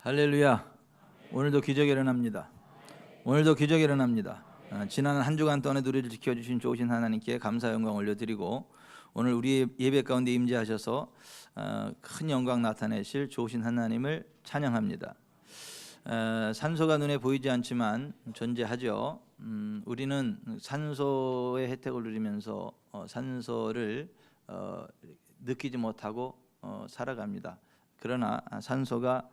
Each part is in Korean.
할렐루야. 오늘도 기적이 일어납니다. 오늘도 기적이 일어납니다. 지난 한 주간 동안에 우리를 지켜주신 좋으신 하나님께 감사 영광 올려드리고, 오늘 우리 예배 가운데 임재하셔서 큰 영광 나타내실 좋으신 하나님을 찬양합니다. 산소가 눈에 보이지 않지만 존재하죠. 우리는 산소의 혜택을 누리면서 산소를 느끼지 못하고 살아갑니다. 그러나 산소가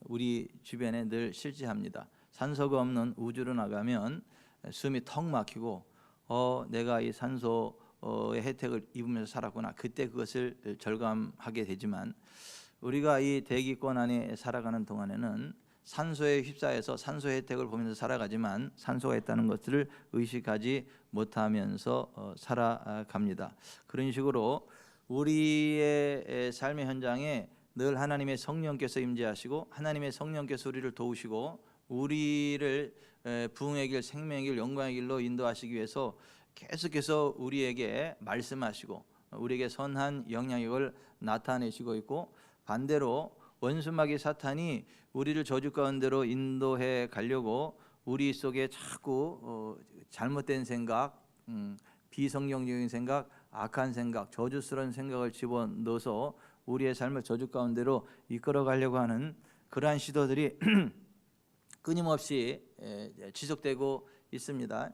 우리 주변에 늘 실제합니다. 산소가 없는 우주로 나가면 숨이 턱 막히고 내가 이 산소의 혜택을 입으면서 살았구나, 그때 그것을 절감하게 되지만, 우리가 이 대기권 안에 살아가는 동안에는 산소에 휩싸여서 산소의 혜택을 보면서 살아가지만 산소가 있다는 것들을 의식하지 못하면서 살아갑니다. 그런 식으로 우리의 삶의 현장에 늘 하나님의 성령께서 임재하시고, 하나님의 성령께서 우리를 도우시고, 우리를 부흥의 길, 생명의 길, 영광의 길로 인도하시기 위해서 계속해서 우리에게 말씀하시고 우리에게 선한 영향력을 나타내시고 있고, 반대로 원수마귀 사탄이 우리를 저주 가운데로 인도해 가려고 우리 속에 자꾸 잘못된 생각, 비성경적인 생각, 악한 생각, 저주스러운 생각을 집어넣어서 우리의 삶을 저주 가운데로 이끌어 가려고 하는 그러한 시도들이 끊임없이 지속되고 있습니다.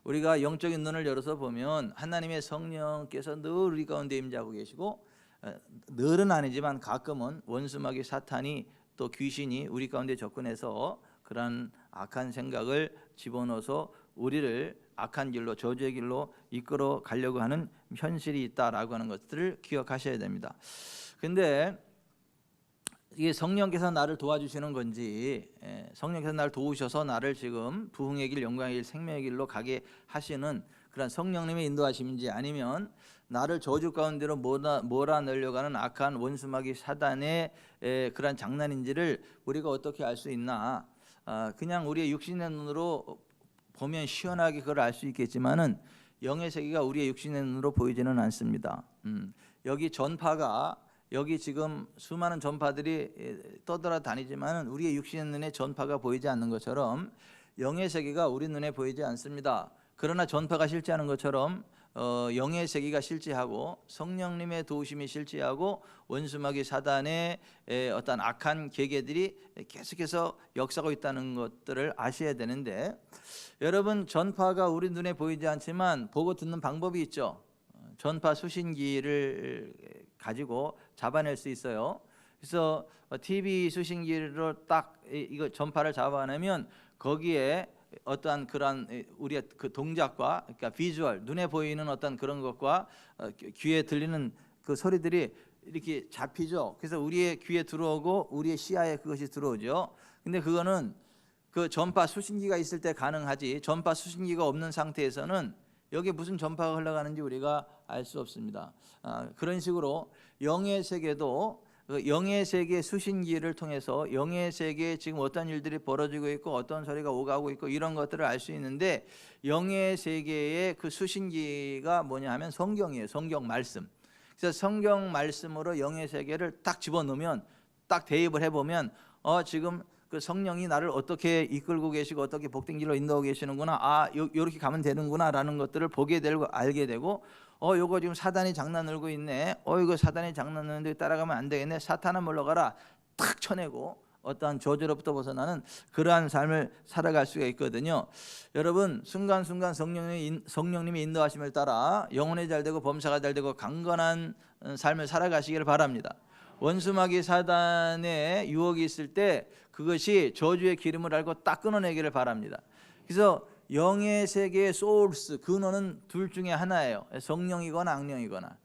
우리가 영적인 눈을 열어서 보면 하나님의 성령께서 늘 우리 가운데 임재하고 계시고, 늘은 아니지만 가끔은 원수마귀 사탄이 또 귀신이 우리 가운데 접근해서 그러한 악한 생각을 집어넣어서 우리를 악한 길로, 저주의 길로 이끌어 가려고 하는 현실이 있다라고 하는 것들을 기억하셔야 됩니다. 근데 이게 성령께서 나를 도와주시는 건지, 성령께서 나를 도우셔서 나를 지금 부흥의 길, 영광의 길, 생명의 길로 가게 하시는 그런 성령님의 인도하심인지, 아니면 나를 저주 가운데로 몰아넣으려고 하는 악한 원수마귀 사단의 그런 장난인지를 우리가 어떻게 알 수 있나? 그냥 우리의 육신의 눈으로 보면 시원하게 그걸 알 수 있겠지만은 영의 세계가 우리의 육신의 눈으로 보이지는 않습니다. 여기 전파가, 여기 지금 수많은 전파들이 떠돌아다니지만 우리의 육신의 눈에 전파가 보이지 않는 것처럼 영의 세계가 우리 눈에 보이지 않습니다. 그러나 전파가 실제하는 것처럼 영의 세계가 실제하고, 성령님의 도우심이 실제하고, 원수마귀 사단의 어떤 악한 계계들이 계속해서 역사하고 있다는 것들을 아셔야 되는데, 여러분, 전파가 우리 눈에 보이지 않지만 보고 듣는 방법이 있죠. 전파 수신기를 가지고 잡아낼 수 있어요. 그래서 TV 수신기로 딱 이거 전파를 잡아내면 거기에 어떠한 그런 우리의 그 동작과, 그러니까 비주얼, 눈에 보이는 어떤 그런 것과 귀에 들리는 그 소리들이 이렇게 잡히죠. 그래서 우리의 귀에 들어오고 우리의 시야에 그것이 들어오죠. 근데 그거는 그 전파 수신기가 있을 때 가능하지, 전파 수신기가 없는 상태에서는 여기에 무슨 전파가 흘러가는지 우리가 알 수 없습니다. 그런 식으로 영의 세계도 영의 세계 수신기를 통해서 영의 세계에 지금 어떤 일들이 벌어지고 있고 어떤 소리가 오가고 있고 이런 것들을 알 수 있는데, 영의 세계의 그 수신기가 뭐냐 하면 성경이에요. 성경 말씀. 그래서 성경 말씀으로 영의 세계를 딱 집어넣으면, 딱 대입을 해보면 지금 그 성령이 나를 어떻게 이끌고 계시고 어떻게 복된 길로 인도하고 계시는구나, 요렇게 가면 되는구나 라는 것들을 보게 되고 알게 되고, 요거 지금 사단이 장난 늘고 있네, 이거 사단이 장난 느는데 따라가면 안 되겠네, 사탄아 물러가라 탁 쳐내고 어떠한 저주로부터 벗어나는 그러한 삶을 살아갈 수가 있거든요. 여러분, 순간순간 성령님의 인도하심을 따라 영혼이 잘되고 범사가 잘되고 강건한 삶을 살아가시기를 바랍니다. 원수마귀 사단의 유혹이 있을 때 그것이 저주의 기름을 알고 딱 끊어내기를 바랍니다. 그래서 영의 세계의 소urce, 근원은 둘 중에 하나예요. 성령이거나 악령이거나.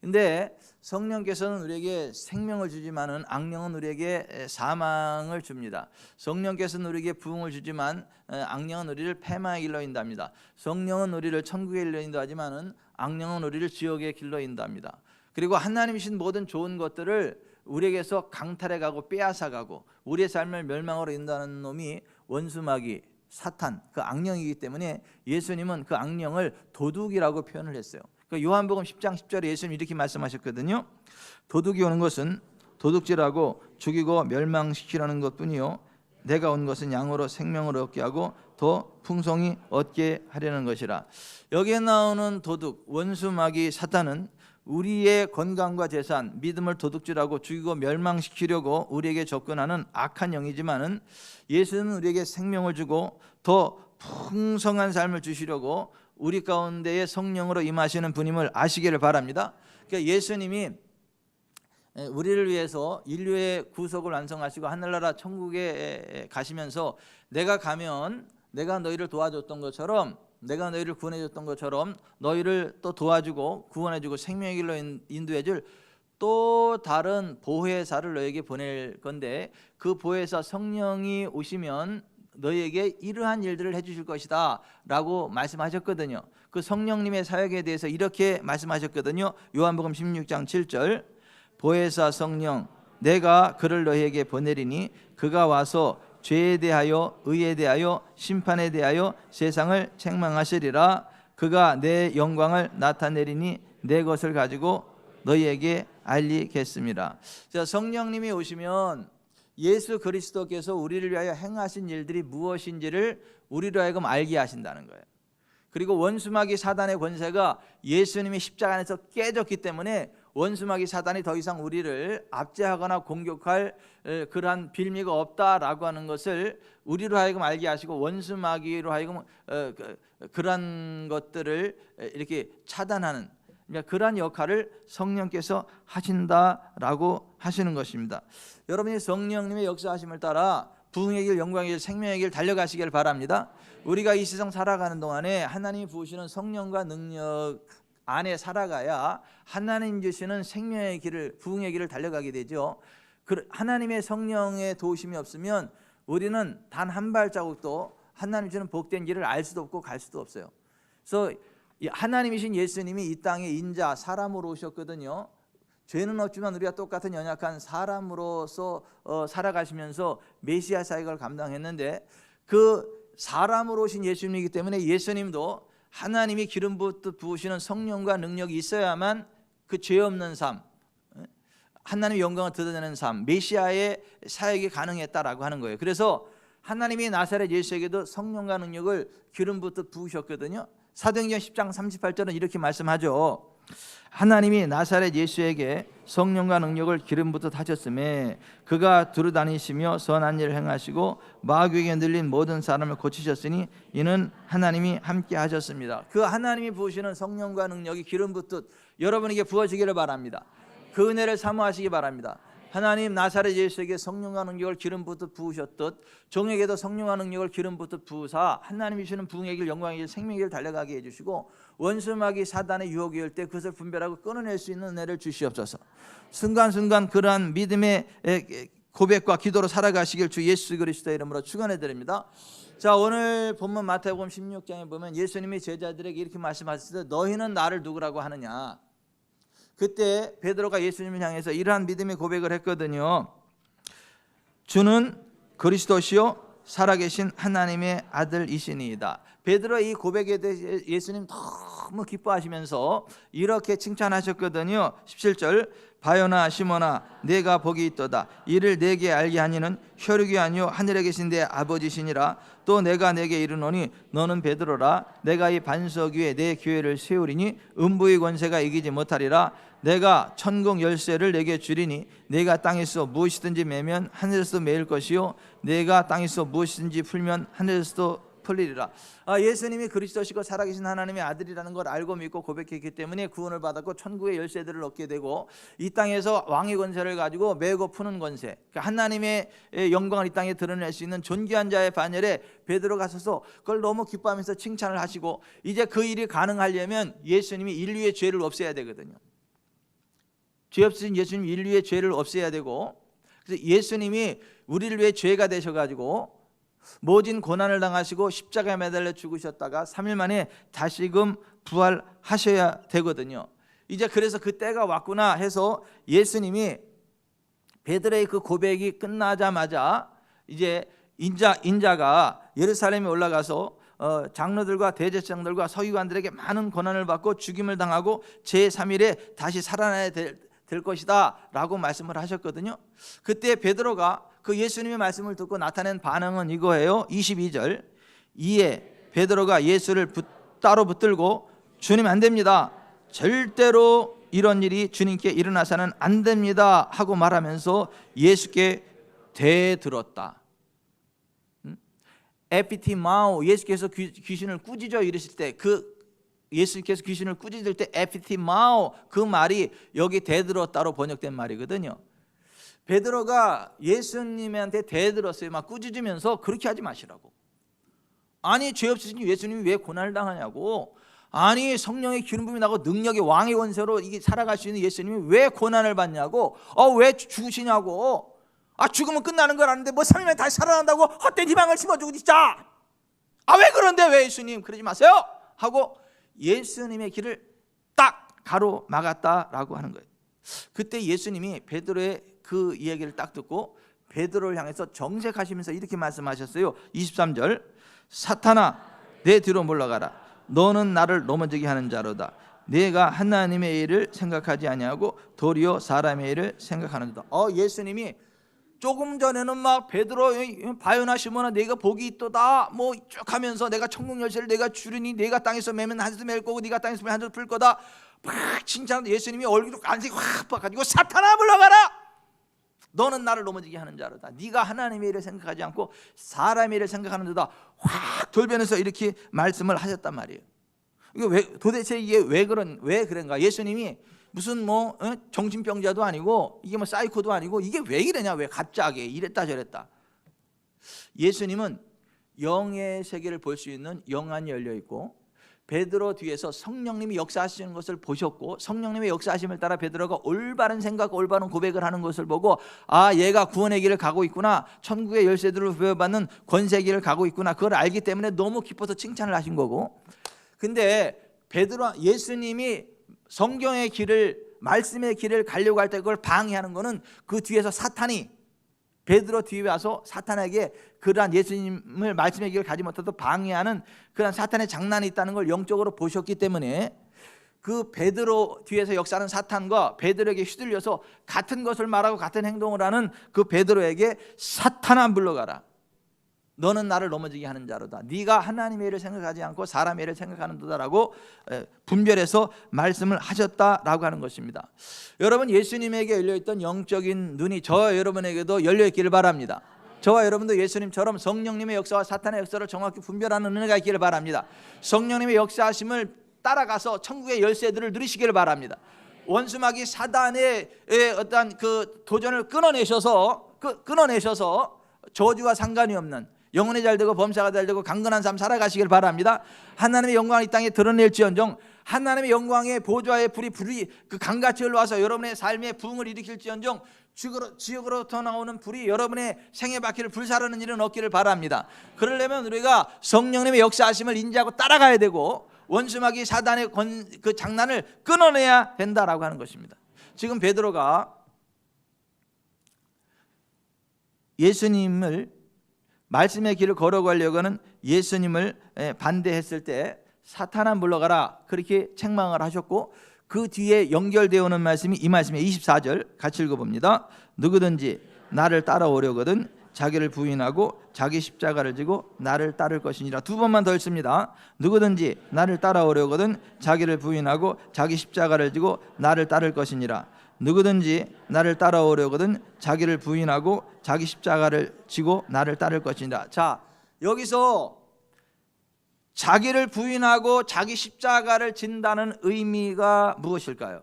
근데 성령께서는 우리에게 생명을 주지만은 악령은 우리에게 사망을 줍니다. 성령께서는 우리에게 부흥을 주지만 악령은 우리를 패망의 길로 인도합니다. 성령은 우리를 천국의 길로 인도하지만은 악령은 우리를 지옥의 길로 인도합니다. 그리고 하나님이신 모든 좋은 것들을 우리에게서 강탈해가고 빼앗아가고 우리의 삶을 멸망으로 인도하는 놈이 원수마귀 사탄, 그 악령이기 때문에 예수님은 그 악령을 도둑이라고 표현을 했어요. 요한복음 10장 10절에 예수님이 이렇게 말씀하셨거든요. 도둑이 오는 것은 도둑질하고 죽이고 멸망시키라는 것뿐이요 내가 온 것은 양으로 생명을 얻게 하고 더 풍성히 얻게 하려는 것이라. 여기에 나오는 도둑, 원수 마귀 사탄은 우리의 건강과 재산, 믿음을 도둑질하고 죽이고 멸망시키려고 우리에게 접근하는 악한 영이지만은 예수는 우리에게 생명을 주고 더 풍성한 삶을 주시려고 우리 가운데에 성령으로 임하시는 분임을 아시기를 바랍니다. 그러니까 예수님이 우리를 위해서 인류의 구속을 완성하시고 하늘나라 천국에 가시면서 내가 가면 내가 너희를 도와줬던 것처럼, 내가 너희를 구원해줬던 것처럼 너희를 또 도와주고 구원해주고 생명의 길로 인도해줄 또 다른 보혜사를 너희에게 보낼 건데 그 보혜사 성령이 오시면 너희에게 이러한 일들을 해주실 것이다 라고 말씀하셨거든요. 그 성령님의 사역에 대해서 이렇게 말씀하셨거든요. 요한복음 16장 7절 보혜사 성령 내가 그를 너희에게 보내리니 그가 와서 죄에 대하여 의에 대하여 심판에 대하여 세상을 책망하시리라. 그가 내 영광을 나타내리니 내 것을 가지고 너희에게 알리겠습니다. 자, 성령님이 오시면 예수 그리스도께서 우리를 위하여 행하신 일들이 무엇인지를 우리로 하여금 알게 하신다는 거예요. 그리고 원수마귀 사단의 권세가 예수님이 십자가 안에서 깨졌기 때문에 원수마귀 사단이 더 이상 우리를 압제하거나 공격할 그러한 빌미가 없다라고 하는 것을 우리로 하여금 알게 하시고 원수마귀로 하여금 그러한 것들을 이렇게 차단하는 그러한 역할을 성령께서 하신다라고 하시는 것입니다. 여러분이 성령님의 역사하심을 따라 부흥의 길, 영광의 길, 생명의 길 달려가시길 바랍니다. 우리가 이 세상 살아가는 동안에 하나님이 부으시는 성령과 능력 안에 살아가야 하나님 주시는 생명의 길을, 부흥의 길을 달려가게 되죠. 하나님의 성령의 도우심이 없으면 우리는 단 한 발자국도 하나님 주는 복된 길을 알 수도 없고 갈 수도 없어요. 그래서 하나님이신 예수님이 이 땅에 인자 사람으로 오셨거든요. 죄는 없지만 우리가 똑같은 연약한 사람으로서 살아가시면서 메시아 사역을 감당했는데 그 사람으로 오신 예수님이기 때문에 예수님도 하나님이 기름 부으시는 성령과 능력이 있어야만 그 죄 없는 삶, 하나님의 영광을 드러내는 삶, 메시아의 사역이 가능했다라고 하는 거예요. 그래서 하나님이 나사렛 예수에게도 성령과 능력을 기름 부으셨거든요. 사도행전 10장 38절은 이렇게 말씀하죠. 하나님이 나사렛 예수에게 성령과 능력을 기름 붓듯 하셨음에 그가 두루다니시며 선한 일을 행하시고 마귀에게 늘린 모든 사람을 고치셨으니 이는 하나님이 함께 하셨습니다. 그 하나님이 부으시는 성령과 능력이 기름 붓듯 여러분에게 부어지기를 바랍니다. 그 은혜를 사모하시기 바랍니다. 하나님 나사렛 예수에게 성령과 능력을 기름 붓듯 부으셨듯 종에게도 성령과 능력을 기름 붓듯 부으사 하나님이 주시는 부흥의 길, 영광의 길, 생명의 길 달려가게 해주시고 원수마귀 사단의 유혹이 올 때 그것을 분별하고 끊어낼 수 있는 은혜를 주시옵소서. 순간순간 그러한 믿음의 고백과 기도로 살아가시길 주 예수 그리스도의 이름으로 축원해 드립니다. 자, 오늘 본문 마태복음 16장에 보면 예수님이 제자들에게 이렇게 말씀하셨을 때 너희는 나를 누구라고 하느냐. 그때 베드로가 예수님을 향해서 이러한 믿음의 고백을 했거든요. 주는 그리스도시요 살아계신 하나님의 아들이시니이다. 베드로의 이 고백에 대해 예수님 너무 기뻐하시면서 이렇게 칭찬하셨거든요. 17절 바요나 시몬아 내가 복이 있도다. 이를 내게 알게 하니는 혈육이 아니요 하늘에 계신 내 아버지시니라. 또 내가 내게 이르노니 너는 베드로라. 내가 이 반석 위에 내 교회를 세우리니 음부의 권세가 이기지 못하리라. 내가 천국 열쇠를 내게 주리니 내가 땅에서 무엇이든지 매면 하늘에서 매일 것이요 내가 땅에서 무엇이든지 풀면 하늘에서도 풀리리라. 예수님이 그리스도시고 살아계신 하나님의 아들이라는 걸 알고 믿고 고백했기 때문에 구원을 받았고 천국의 열쇠들을 얻게 되고 이 땅에서 왕의 권세를 가지고 매고 푸는 권세, 그러니까 하나님의 영광을 이 땅에 드러낼 수 있는 존귀한 자의 반열에 베드로가 서서 그걸 너무 기뻐하면서 칭찬을 하시고 이제 그 일이 가능하려면 예수님이 인류의 죄를 없애야 되거든요. 죄 없으신 예수님 인류의 죄를 없애야 되고 그래서 예수님이 우리를 위해 죄가 되셔가지고 모진 고난을 당하시고 십자가에 매달려 죽으셨다가 3일 만에 다시금 부활하셔야 되거든요. 이제 그래서 그 때가 왔구나 해서 예수님이 베드로의 그 고백이 끝나자마자 이제 인자가 예루살렘에 올라가서 장로들과 대제사장들과 서기관들에게 많은 고난을 받고 죽임을 당하고 제3일에 다시 살아나야 될 것이다 라고 말씀을 하셨거든요. 그때 베드로가 그 예수님의 말씀을 듣고 나타낸 반응은 이거예요. 22절, 이에 베드로가 예수를 따로 붙들고 주님 안 됩니다, 절대로 이런 일이 주님께 일어나서는 안 됩니다 하고 말하면서 예수께 대들었다. 에피티마오, 예수께서 귀신을 꾸짖어 이르실 때, 예수께서 귀신을 꾸짖을 때 에피티마오, 그 말이 여기 대들었다로 번역된 말이거든요. 베드로가 예수님한테 대들었어요. 막 꾸짖으면서 그렇게 하지 마시라고. 아니, 죄 없으신 예수님이 왜 고난을 당하냐고. 아니, 성령의 기름 부음이 나고 능력의 왕의 원세로 이게 살아갈 수 있는 예수님이 왜 고난을 받냐고. 왜 죽으시냐고. 죽으면 끝나는 걸 아는데 뭐 3일 만에 다시 살아난다고 헛된 희망을 심어주고 진짜. 왜 그런데 왜 예수님 그러지 마세요 하고 예수님의 길을 딱 가로막았다라고 하는 거예요. 그때 예수님이 베드로의 그 이야기를 딱 듣고 베드로를 향해서 정색하시면서 이렇게 말씀하셨어요. 23절, 사탄아 내 뒤로 물러가라. 너는 나를 넘어지게 하는 자로다. 내가 하나님의 일을 생각하지 아니하고 도리어 사람의 일을 생각하는도다. 예수님이 조금 전에는 막 베드로 바요나 시몬아 내가 복이 있도다 뭐 쭉 하면서 내가 천국 열쇠를 내가 주리니 내가 땅에서 매면 한 수 맬 거고 네가 땅에서 매면 한 수 풀 거다 막 칭찬하는데 예수님이 얼굴로 안색이 확 바꿔가지고 사탄아 물러가라. 너는 나를 넘어지게 하는 자로다. 네가 하나님의 일을 생각하지 않고 사람의 일을 생각하는 데다 확 돌변해서 이렇게 말씀을 하셨단 말이에요. 도대체 이게 왜 그런가? 예수님이 무슨 정신병자도 아니고 이게 사이코도 아니고 이게 왜 이러냐, 왜 갑자기 이랬다 저랬다. 예수님은 영의 세계를 볼 수 있는 영안이 열려 있고 베드로 뒤에서 성령님이 역사하시는 것을 보셨고 성령님의 역사하심을 따라 베드로가 올바른 생각, 올바른 고백을 하는 것을 보고 얘가 구원의 길을 가고 있구나, 천국의 열쇠들을 부여받는 권세의 길을 가고 있구나, 그걸 알기 때문에 너무 기뻐서 칭찬을 하신 거고. 근데 예수님이 성경의 길을, 말씀의 길을 가려고 할 때 그걸 방해하는 것은 그 뒤에서 사탄이 베드로 뒤에 와서 사탄에게 그러한 예수님을 말씀의 길을 가지 못하도록 방해하는 그러한 사탄의 장난이 있다는 걸 영적으로 보셨기 때문에 그 베드로 뒤에서 역사하는 사탄과 베드로에게 휘둘려서 같은 것을 말하고 같은 행동을 하는 그 베드로에게 사탄아 물러가라. 너는 나를 넘어지게 하는 자로다. 네가 하나님의 일을 생각하지 않고 사람의 일을 생각하는 도다라고 분별해서 말씀을 하셨다라고 하는 것입니다. 여러분, 예수님에게 열려있던 영적인 눈이 저와 여러분에게도 열려있기를 바랍니다. 저와 여러분도 예수님처럼 성령님의 역사와 사탄의 역사를 정확히 분별하는 은혜가 있기를 바랍니다. 성령님의 역사하심을 따라가서 천국의 열쇠들을 누리시기를 바랍니다. 원수마귀 사단의 어떤 그 도전을 끊어내셔서 저주와 상관이 없는 영혼이 잘되고 범사가 잘되고 강건한 삶 살아가시길 바랍니다. 하나님의 영광을 이 땅에 드러낼지언정 하나님의 영광의 보좌의 불이 그 강같이 흘러와서 여러분의 삶에 부흥을 일으킬지언정 지옥으로부터 나오는 불이 여러분의 생애 바퀴를 불사르는 일은 없기를 바랍니다. 그러려면 우리가 성령님의 역사하심을 인지하고 따라가야 되고 원수마귀 사단의 그 장난을 끊어내야 된다라고 하는 것입니다. 지금 베드로가 예수님을 말씀의 길을 걸어가려고 하는 예수님을 반대했을 때 사탄아 물러가라 그렇게 책망을 하셨고, 그 뒤에 연결되어 오는 말씀이 이 말씀의 24절 같이 읽어봅니다. 누구든지 나를 따라오려거든 자기를 부인하고 자기 십자가를 지고 나를 따를 것이니라. 두 번만 더 읽습니다. 누구든지 나를 따라오려거든 자기를 부인하고 자기 십자가를 지고 나를 따를 것이니라. 누구든지 나를 따라오려거든 자기를 부인하고 자기 십자가를 지고 나를 따를 것이니라. 자, 여기서 자기를 부인하고 자기 십자가를 진다는 의미가 무엇일까요?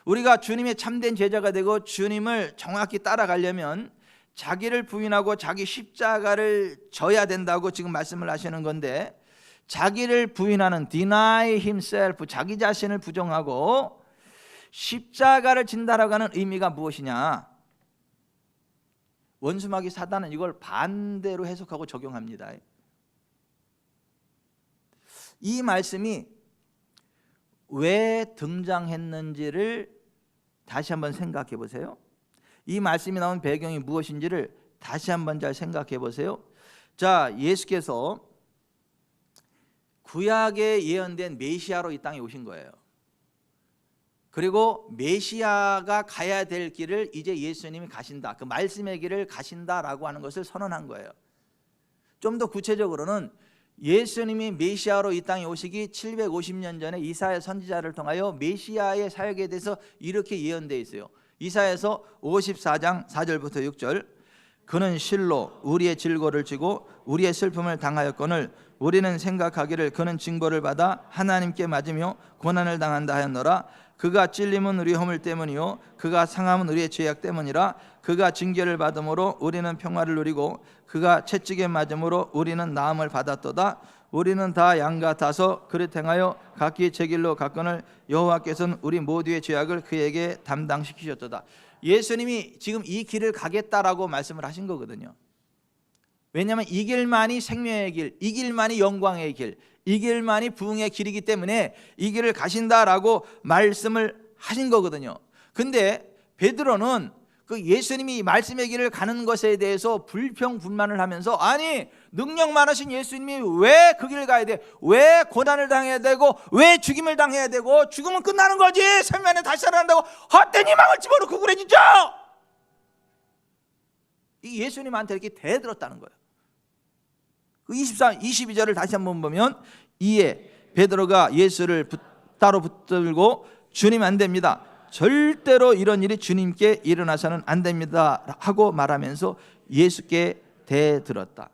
우리가 주님의 참된 제자가 되고 주님을 정확히 따라가려면 자기를 부인하고 자기 십자가를 져야 된다고 지금 말씀을 하시는 건데, 자기를 부인하는 deny himself, 자기 자신을 부정하고 십자가를 진다라고 하는 의미가 무엇이냐? 원수마귀 사단은 이걸 반대로 해석하고 적용합니다. 이 말씀이 왜 등장했는지를 다시 한번 생각해 보세요. 이 말씀이 나온 배경이 무엇인지를 다시 한번 잘 생각해 보세요. 자, 예수께서 구약에 예언된 메시아로 이 땅에 오신 거예요. 그리고 메시아가 가야 될 길을 이제 예수님이 가신다, 그 말씀의 길을 가신다라고 하는 것을 선언한 거예요. 좀 더 구체적으로는 예수님이 메시아로 이 땅에 오시기 750년 전에 이사야 선지자를 통하여 메시아의 사역에 대해서 이렇게 예언되어 있어요. 이사야서 54장 4절부터 6절. 그는 실로 우리의 질고를 지고 우리의 슬픔을 당하였거늘 우리는 생각하기를 그는 징벌을 받아 하나님께 맞으며 고난을 당한다 하였노라. 그가 찔림은 우리 허물 때문이요 그가 상함은 우리의 죄악 때문이라. 그가 징계를 받음으로 우리는 평화를 누리고 그가 채찍에 맞음으로 우리는 나음을 받았도다. 우리는 다 양 같아서 그릇 행하여 각기 제 길로 갔거늘 여호와께서는 우리 모두의 죄악을 그에게 담당시키셨도다. 예수님이 지금 이 길을 가겠다라고 말씀을 하신 거거든요. 왜냐하면 이 길만이 생명의 길, 이 길만이 영광의 길, 이 길만이 부흥의 길이기 때문에 이 길을 가신다라고 말씀을 하신 거거든요. 근데 베드로는 그 예수님이 말씀의 길을 가는 것에 대해서 불평불만을 하면서, 아니 능력 많으신 예수님이 왜 그 길을 가야 돼? 왜 고난을 당해야 되고 왜 죽임을 당해야 되고 죽으면 끝나는 거지 3일 안에 다시 살아난다고 헛된 희망을 집어넣고 그래 진짜. 이 예수님한테 이렇게 대들었다는 거예요. 그 22절을 다시 한번 보면, 이에 베드로가 예수를 따로 붙들고 주님 안 됩니다, 절대로 이런 일이 주님께 일어나서는 안 됩니다 하고 말하면서 예수께 대들었다.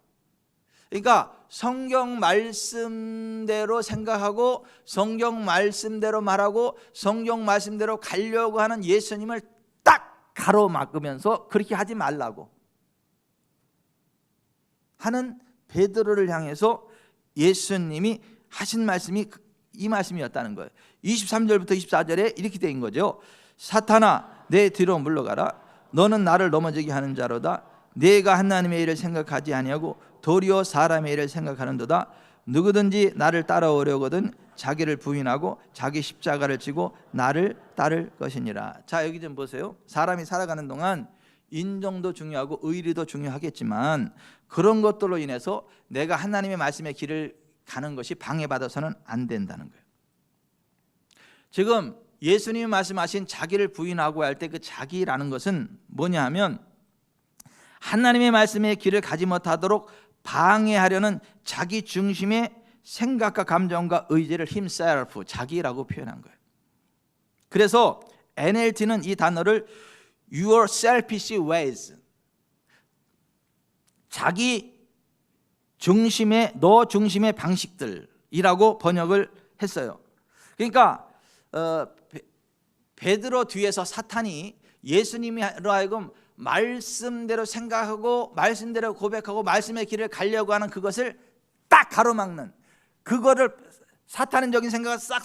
그러니까 성경 말씀대로 생각하고 성경 말씀대로 말하고 성경 말씀대로 가려고 하는 예수님을 딱 가로막으면서 그렇게 하지 말라고 하는 베드로를 향해서 예수님이 하신 말씀이 이 말씀이었다는 거예요. 23절부터 24절에 이렇게 된 거죠. 사탄아 내 뒤로 물러가라. 너는 나를 넘어지게 하는 자로다. 내가 하나님의 일을 생각하지 아니하고 도리어 사람의 일을 생각하는도다. 누구든지 나를 따라오려거든 자기를 부인하고 자기 십자가를 지고 나를 따를 것이니라. 자, 여기 좀 보세요. 사람이 살아가는 동안 인정도 중요하고 의리도 중요하겠지만 그런 것들로 인해서 내가 하나님의 말씀의 길을 가는 것이 방해받아서는 안 된다는 거예요. 지금 예수님이 말씀하신 자기를 부인하고 할 때 그 자기라는 것은 뭐냐 하면 하나님의 말씀의 길을 가지 못하도록 방해하려는 자기 중심의 생각과 감정과 의지를 himself, 자기라고 표현한 거예요. 그래서 NLT는 이 단어를 your selfish ways, 자기 중심의, 너 중심의 방식들이라고 번역을 했어요. 그러니까 베드로 뒤에서 사탄이 예수님으로 하여금 말씀대로 생각하고 말씀대로 고백하고 말씀의 길을 가려고 하는 그것을 딱 가로막는, 그거를 사탄적인 생각을 싹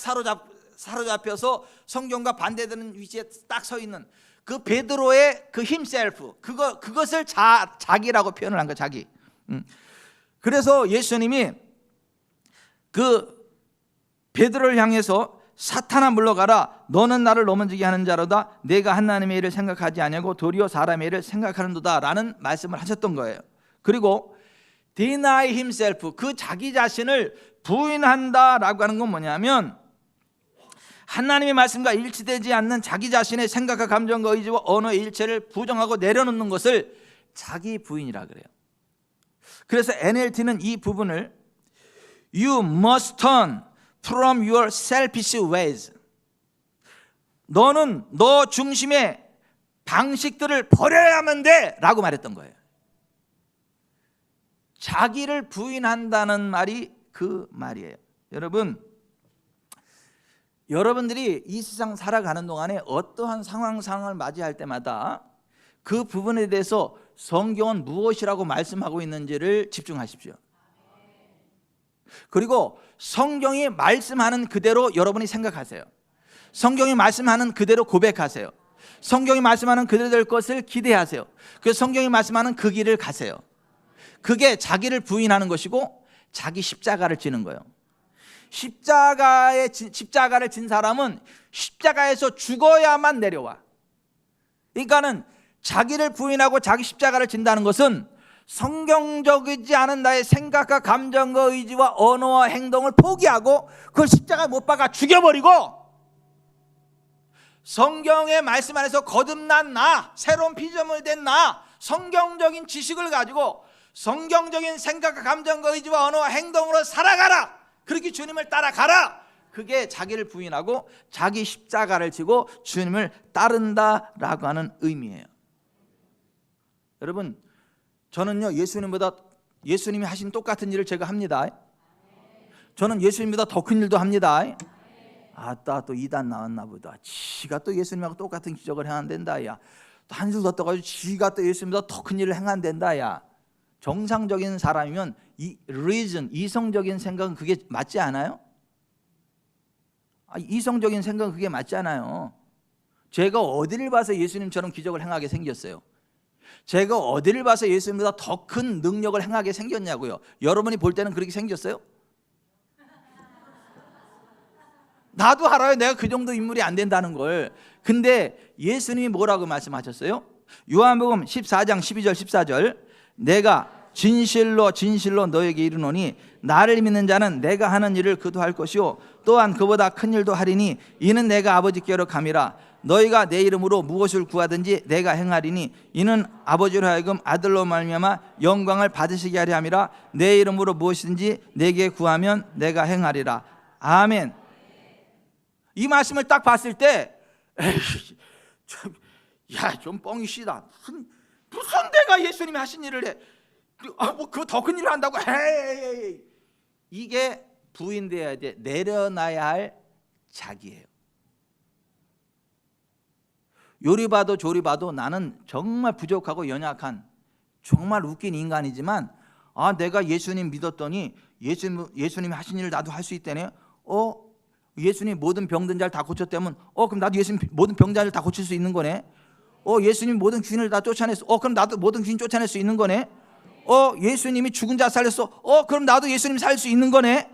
사로잡혀서 성경과 반대되는 위치에 딱 서 있는 그 베드로의 그 himself, 그것을 자기라고 표현을 한 거예요. 자기. 그래서 예수님이 그 베드로를 향해서 사탄아 물러가라. 너는 나를 넘어지게 하는 자로다. 내가 하나님의 일을 생각하지 아니하고 도리어 사람의 일을 생각하는도다 라는 말씀을 하셨던 거예요. 그리고 deny himself, 그 자기 자신을 부인한다라고 하는 건 뭐냐면 하나님의 말씀과 일치되지 않는 자기 자신의 생각과 감정과 의지와 언어의 일체를 부정하고 내려놓는 것을 자기 부인이라 그래요. 그래서 NLT는 이 부분을 You must turn from your selfish ways, 너는 너 중심의 방식들을 버려야만 돼 라고 말했던 거예요. 자기를 부인한다는 말이 그 말이에요. 여러분들이 이 세상 살아가는 동안에 어떠한 상황을 맞이할 때마다 그 부분에 대해서 성경은 무엇이라고 말씀하고 있는지를 집중하십시오. 그리고 성경이 말씀하는 그대로 여러분이 생각하세요. 성경이 말씀하는 그대로 고백하세요. 성경이 말씀하는 그대로 될 것을 기대하세요. 그래서 성경이 말씀하는 그 길을 가세요. 그게 자기를 부인하는 것이고 자기 십자가를 지는 거예요. 십자가를 진 사람은 십자가에서 죽어야만 내려와. 그러니까는 자기를 부인하고 자기 십자가를 진다는 것은 성경적이지 않은 나의 생각과 감정과 의지와 언어와 행동을 포기하고 그걸 십자가에 못 박아 죽여버리고 성경의 말씀 안에서 거듭난 나, 새로운 피조물 된 나, 성경적인 지식을 가지고 성경적인 생각과 감정과 의지와 언어와 행동으로 살아가라. 그렇게 주님을 따라가라. 그게 자기를 부인하고 자기 십자가를 지고 주님을 따른다라고 하는 의미예요. 여러분, 저는요 예수님이 하신 똑같은 일을 제가 합니다. 저는 예수님보다 더 큰 일도 합니다. 아따, 또 이단 나왔나 보다. 지가 또 예수님하고 똑같은 기적을 행한댄다. 야, 한술 더 떠가지고 지가 또 예수님보다 더 큰 일을 행한댄다. 야, 정상적인 사람이면 이 reason, 이성적인 생각은 그게 맞지 않아요? 이성적인 생각은 그게 맞지 않아요. 제가 어디를 봐서 예수님처럼 기적을 행하게 생겼어요? 제가 어디를 봐서 예수님보다 더 큰 능력을 행하게 생겼냐고요? 여러분이 볼 때는 그렇게 생겼어요? 나도 알아요. 내가 그 정도 인물이 안 된다는 걸. 근데 예수님이 뭐라고 말씀하셨어요? 요한복음 14장 12절 14절, 내가 진실로 진실로 너에게 이르노니 나를 믿는 자는 내가 하는 일을 그도 할 것이요 또한 그보다 큰 일도 하리니 이는 내가 아버지께로 감이라. 너희가 내 이름으로 무엇을 구하든지 내가 행하리니 이는 아버지로 하여금 아들로 말미암아 영광을 받으시게 하려 함이라. 내 이름으로 무엇이든지 내게 구하면 내가 행하리라. 아멘. 이 말씀을 딱 봤을 때 좀 뻥이 시다. 무슨 내가 예수님이 하신 일을 해? 뭐 그 더 큰 일을 한다고? 헤이. 이게 부인돼야 돼. 내려놔야 할 자기예요. 요리 봐도 조리 봐도 나는 정말 부족하고 연약한 정말 웃긴 인간이지만 내가 예수님 믿었더니 예수님이 하신 일을 나도 할 수 있다네. 예수님 모든 병든 자를 다 고쳤다면 그럼 나도 예수님 모든 병자를 다 고칠 수 있는 거네. 예수님 모든 귀신을 다 쫓아냈어. 그럼 나도 모든 귀신 쫓아낼 수 있는 거네. 예수님이 죽은 자 살렸어. 그럼 나도 예수님 살 수 있는 거네.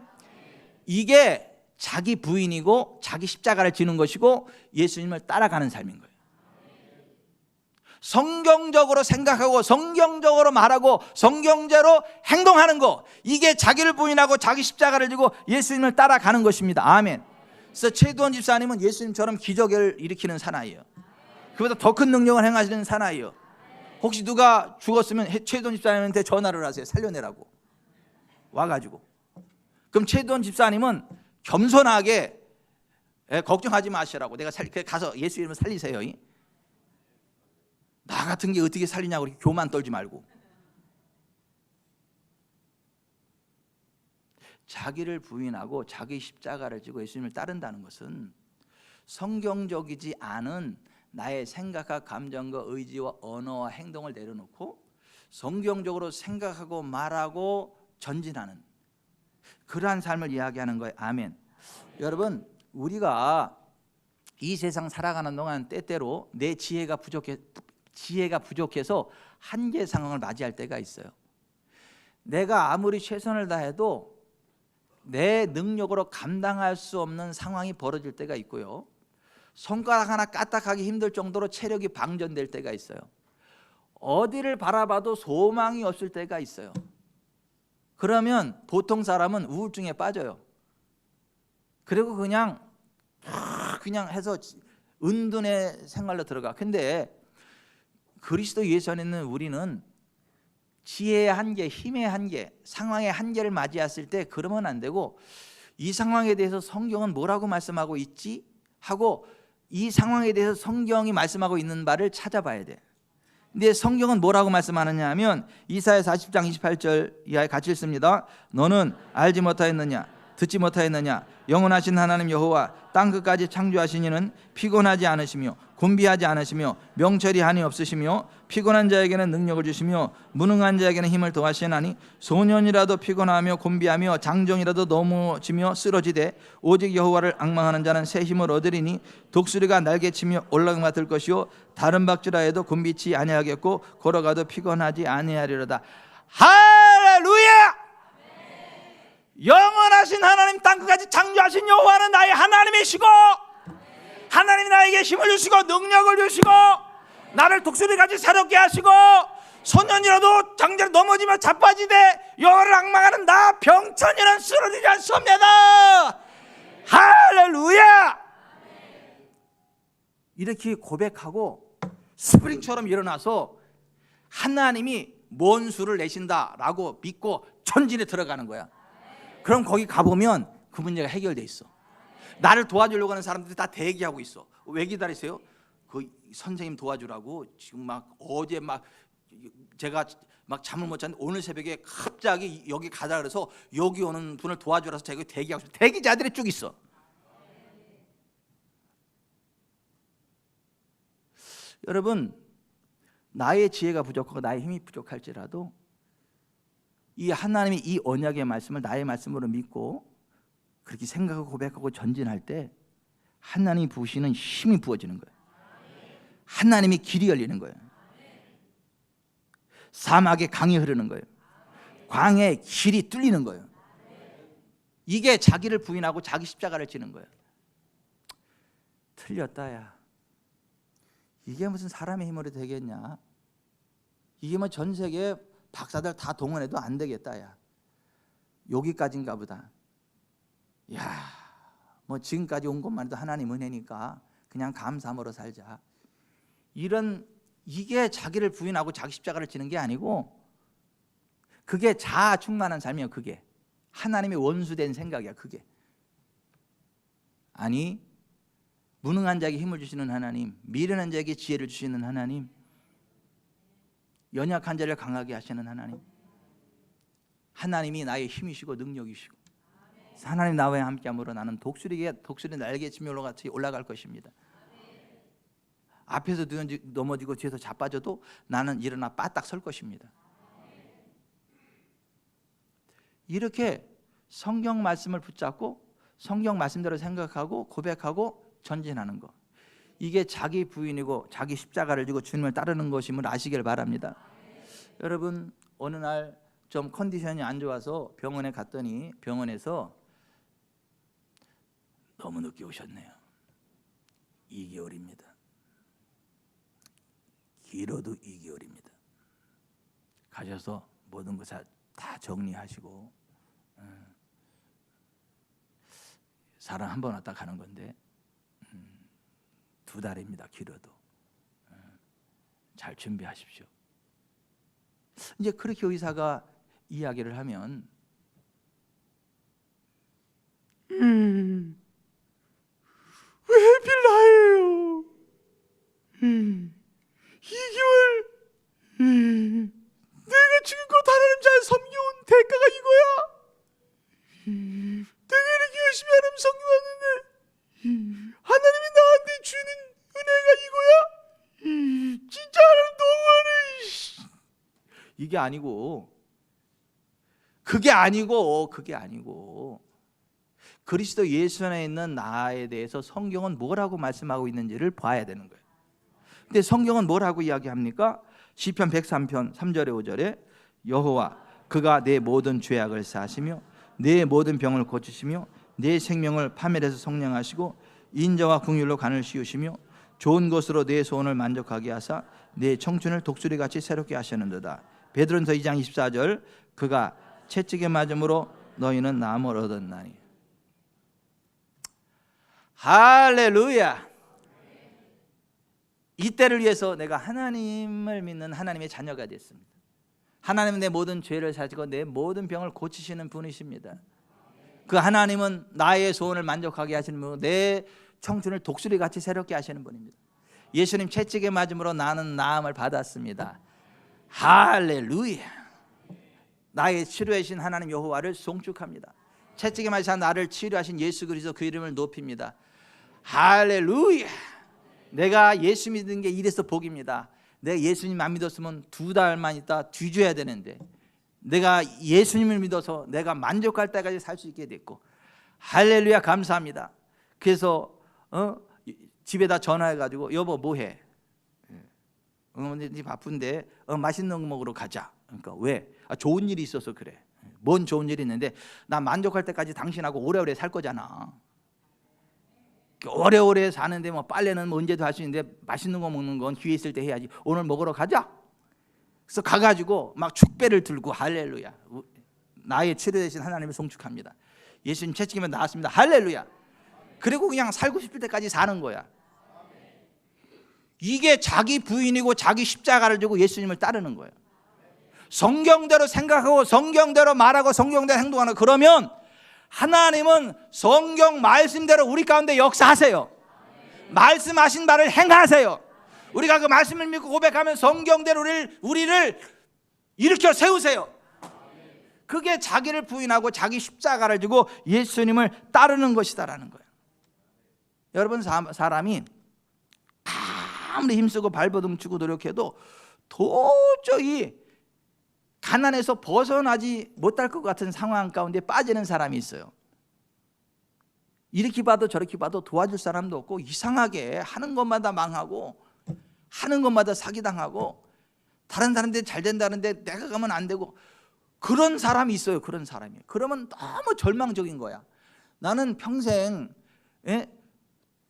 이게 자기 부인이고 자기 십자가를 지는 것이고 예수님을 따라가는 삶인 거예요. 성경적으로 생각하고 성경적으로 말하고 성경대로 행동하는 거, 이게 자기를 부인하고 자기 십자가를 지고 예수님을 따라가는 것입니다. 아멘. 그래서 최두원 집사님은 예수님처럼 기적을 일으키는 사나이예요. 그보다 더 큰 능력을 행하시는 사나이예요. 혹시 누가 죽었으면 최두원 집사님한테 전화를 하세요. 살려내라고 와가지고. 그럼 최두원 집사님은 겸손하게 걱정하지 마시라고, 내가 가서 예수 이름을 살리세요. 나 같은 게 어떻게 살리냐고 그렇게 교만 떨지 말고. 자기를 부인하고 자기 십자가를 지고 예수님을 따른다는 것은 성경적이지 않은 나의 생각과 감정과 의지와 언어와 행동을 내려놓고 성경적으로 생각하고 말하고 전진하는 그러한 삶을 이야기하는 거예요. 아멘. 여러분, 우리가 이 세상 살아가는 동안 때때로 내 지혜가 부족해서 한계 상황을 맞이할 때가 있어요. 내가 아무리 최선을 다해도 내 능력으로 감당할 수 없는 상황이 벌어질 때가 있고요. 손가락 하나 까딱하기 힘들 정도로 체력이 방전될 때가 있어요. 어디를 바라봐도 소망이 없을 때가 있어요. 그러면 보통 사람은 우울증에 빠져요. 그리고 그냥 해서 은둔의 생활로 들어가. 근데 그리스도 예수 안에 있는 우리는 지혜의 한계, 힘의 한계, 상황의 한계를 맞이했을 때 그러면 안 되고, 이 상황에 대해서 성경은 뭐라고 말씀하고 있지? 하고 이 상황에 대해서 성경이 말씀하고 있는 바를 찾아봐야 돼. 근데 성경은 뭐라고 말씀하느냐 하면 이사야 40장 28절 이하에 같이 읽습니다. 너는 알지 못하였느냐? 듣지 못하였느냐? 영원하신 하나님 여호와 땅 끝까지 창조하신 이는 피곤하지 않으시며 곤비하지 않으시며 명철이 한이 없으시며 피곤한 자에게는 능력을 주시며 무능한 자에게는 힘을 더하시나니 소년이라도 피곤하며 곤비하며 장정이라도 넘어지며 쓰러지되 오직 여호와를 앙망하는 자는 새 힘을 얻으리니 독수리가 날개치며 올라가 맡을 것이요 다른 박쥐라 해도 곤비치 아니하겠고 걸어가도 피곤하지 아니하리로다. 할렐루야! 영원하신 하나님, 땅끝까지 창조하신 여호와는 나의 하나님이시고 하나님이 나에게 힘을 주시고 능력을 주시고 나를 독수리같이 새롭게 하시고 소년이라도 장자로 넘어지며 자빠지되 여호와를 앙망하는 나 병천이는 쓰러지지 않습니다. 할렐루야! 이렇게 고백하고 스프링처럼 일어나서 하나님이 뭔 수를 내신다라고 믿고 전진에 들어가는 거야. 그럼 거기 가보면 그 문제가 해결돼 있어. 나를 도와주려고 하는 사람들이 다 대기하고 있어. 왜 기다리세요? 그 선생님 도와주라고 지금 막 어제 막 제가 막 잠을 못 잤는데 오늘 새벽에 갑자기 여기 가자 그래서 여기 오는 분을 도와주라서 제가 대기하고 있어. 대기자들이 쭉 있어. 여러분, 나의 지혜가 부족하고 나의 힘이 부족할지라도 이 하나님이 이 언약의 말씀을 나의 말씀으로 믿고 그렇게 생각하고 고백하고 전진할 때 하나님이 부으시는 힘이 부어지는 거예요. 하나님이 길이 열리는 거예요. 사막에 강이 흐르는 거예요. 광야에 길이 뚫리는 거예요. 이게 자기를 부인하고 자기 십자가를 지는 거예요. 틀렸다 야. 이게 무슨 사람의 힘으로 되겠냐? 이게 뭐 전 세계 박사들 다 동원해도 안 되겠다 야. 여기까지인가 보다. 야, 뭐 지금까지 온 것만 해도 하나님 은혜니까 그냥 감사함으로 살자. 이게 자기를 부인하고 자기 십자가를 지는 게 아니고 그게 자아 충만한 삶이에요. 그게 하나님의 원수된 생각이야. 그게 아니, 무능한 자에게 힘을 주시는 하나님, 미련한 자에게 지혜를 주시는 하나님, 연약한 자를 강하게 하시는 하나님, 하나님이 나의 힘이시고 능력이시고 하나님 나와 함께함으로 나는 독수리 날개치며 같이 올라갈 것입니다. 앞에서 넘어지고 뒤에서 자빠져도 나는 일어나 빠딱 설 것입니다. 이렇게 성경 말씀을 붙잡고 성경 말씀대로 생각하고 고백하고 전진하는 것, 이게 자기 부인이고 자기 십자가를 지고 주님을 따르는 것임을 아시길 바랍니다. 여러분, 어느 날 좀 컨디션이 안 좋아서 병원에 갔더니 병원에서 너무 늦게 오셨네요. 2개월입니다. 길어도 2개월입니다. 가셔서 모든 것을 다 정리하시고, 사람 한 번 왔다 가는 건데 2달입니다. 길어도. 잘 준비하십시오. 이제 그렇게 의사가 이야기를 하면 왜 하필 나예요? 2개월 내가 지금껏 하나님 잘 섬겨온 대가가 이거야? 내가 이렇게 열심히 하나님 섬겨왔는데 하나님이 나한테 주는 은혜가 이거야? 진짜 하나님 너무하네. 이게 아니고 그게 아니고 그리스도 예수 안에 있는 나에 대해서 성경은 뭐라고 말씀하고 있는지를 봐야 되는 거예요. 근데 성경은 뭐라고 이야기합니까? 시편 103편 3절에 5절에 여호와 그가 내 모든 죄악을 사하시며 내 모든 병을 고치시며 내 생명을 파멸해서 성량하시고 인자와 긍휼로 간을 씌우시며 좋은 것으로 내 소원을 만족하게 하사 내 청춘을 독수리같이 새롭게 하시는도다. 베드로전서 2장 24절 그가 채찍에 맞음으로 너희는 나음을 얻었나니. 할렐루야. 이때를 위해서 내가 하나님을 믿는 하나님의 자녀가 됐습니다. 하나님은 내 모든 죄를 사시고 내 모든 병을 고치시는 분이십니다. 그 하나님은 나의 소원을 만족하게 하시는 분이고 내 청춘을 독수리같이 새롭게 하시는 분입니다. 예수님 채찍에 맞음으로 나는 나음을 받았습니다. 할렐루야. 나의 치료하신 하나님 여호와를 송축합니다. 채찍에 맞으사 나를 치료하신 예수 그리스도 그 이름을 높입니다. 할렐루야. 내가 예수 믿는 게 이래서 복입니다. 내가 예수님 안 믿었으면 2달만 있다 뒤져야 되는데 내가 예수님을 믿어서 내가 만족할 때까지 살 수 있게 됐고, 할렐루야. 감사합니다. 그래서 집에다 전화해가지고 여보 뭐해? 네 바쁜데 맛있는 거 먹으러 가자. 그러니까 왜? 좋은 일이 있어서 그래. 뭔 좋은 일이 있는데 나 만족할 때까지 당신하고 오래오래 살 거잖아. 오래오래 사는데 뭐 빨래는 뭐 언제도 할 수 있는데 맛있는 거 먹는 건 기회 있을 때 해야지. 오늘 먹으러 가자. 그래서 가가지고 막 축배를 들고 할렐루야. 나의 치료 대신 하나님을 송축합니다. 예수님 채찍이면 나왔습니다. 할렐루야. 그리고 그냥 살고 싶을 때까지 사는 거야. 이게 자기 부인이고 자기 십자가를 지고 예수님을 따르는 거예요. 성경대로 생각하고 성경대로 말하고 성경대로 행동하는, 그러면 하나님은 성경 말씀대로 우리 가운데 역사하세요. 말씀하신 바를 행하세요. 우리가 그 말씀을 믿고 고백하면 성경대로 우리를 일으켜 세우세요. 그게 자기를 부인하고 자기 십자가를 지고 예수님을 따르는 것이다라는 거예요. 여러분, 사람이 아무리 힘쓰고 발버둥 치고 노력해도 도저히 가난에서 벗어나지 못할 것 같은 상황 가운데 빠지는 사람이 있어요. 이렇게 봐도 저렇게 봐도 도와줄 사람도 없고, 이상하게 하는 것마다 망하고 하는 것마다 사기당하고, 다른 사람들이 잘 된다는데 내가 가면 안 되고, 그런 사람이 있어요. 그런 사람이. 그러면 너무 절망적인 거야. 나는 평생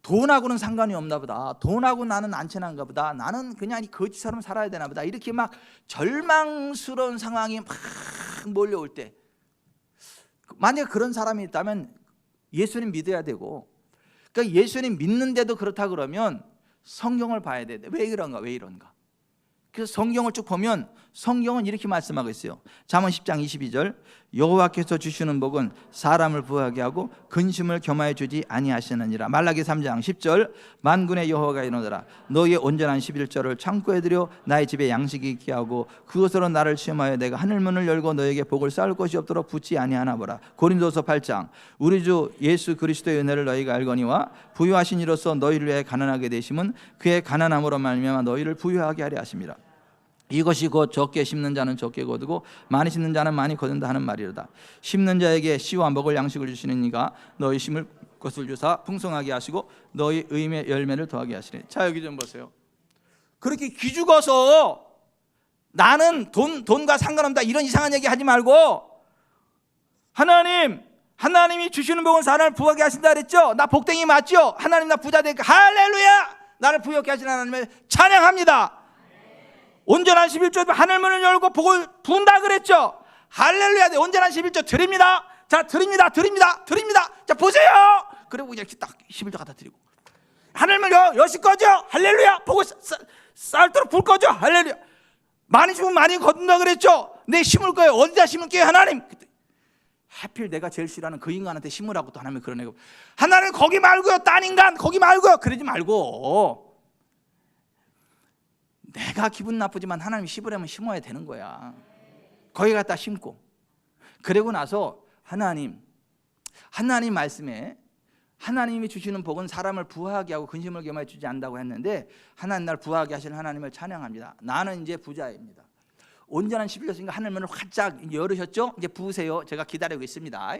돈하고는 상관이 없나 보다, 돈하고 나는 안 친한가 보다, 나는 그냥 거지처럼 살아야 되나 보다, 이렇게 막 절망스러운 상황이 막 몰려올 때, 만약에 그런 사람이 있다면 예수님 믿어야 되고, 그러니까 예수님 믿는데도 그렇다 그러면 성경을 봐야 돼. 왜 이런가, 왜 이런가. 그래서 성경을 쭉 보면 성경은 이렇게 말씀하고 있어요. 잠언 10장 22절, 여호와께서 주시는 복은 사람을 부하게 하고 근심을 겸하여 주지 아니하시느니라. 말라기 3장 10절, 만군의 여호와가 이르노라, 너희의 온전한 11절을 창고에 들여 나의 집에 양식이 있게 하고 그것으로 나를 시험하여 내가 하늘문을 열고 너에게 복을 쌓을 것이 없도록 붙지 아니하나 보라. 고린도서 8장, 우리 주 예수 그리스도의 은혜를 너희가 알거니와 부유하신 이로써 너희를 위해 가난하게 되심은 그의 가난함으로 말미암아 너희를 부유하게 하려 하심이라. 이것이 곧 적게 심는 자는 적게 거두고 많이 심는 자는 많이 거둔다 하는 말이로다. 심는 자에게 씨와 먹을 양식을 주시는 이가 너희 심을 것을 주사 풍성하게 하시고 너희 의의 열매를 더하게 하시니. 자, 여기 좀 보세요. 그렇게 기죽어서 나는 돈과 상관없다 이런 이상한 얘기 하지 말고, 하나님이 주시는 복은 사람을 부하게 하신다 그랬죠. 나 복댕이 맞죠? 하나님 나 부자 되니까 할렐루야, 나를 부하게 하시는 하나님을 찬양합니다. 온전한 11조 하늘문을 열고 복을 부은다 그랬죠. 할렐루야. 온전한 11조 드립니다. 자, 드립니다. 자, 보세요. 그리고 이렇게 딱 11조 갖다 드리고, 하늘문 여실 거죠. 할렐루야. 복을 쌀도록 불 거죠. 할렐루야. 많이 주면 많이 거둔다 그랬죠. 내 심을 거예요. 어디다 심을게요, 하나님? 하필 내가 제일 싫어하는 그 인간한테 심으라고 또 하나님 그러네. 하나님 거기 말고요, 딴 인간 거기 말고요. 그러지 말고, 내가 기분 나쁘지만 하나님 심으려면 심어야 되는 거야. 거기 갖다 심고, 그리고 나서 하나님 말씀에 하나님이 주시는 복은 사람을 부하게 하고 근심을 겸하여 주지 않는다고 했는데, 하나님 날 부하게 하시는 하나님을 찬양합니다. 나는 이제 부자입니다. 온전한 11조니까 하늘문을 활짝 열으셨죠. 이제 부으세요. 제가 기다리고 있습니다.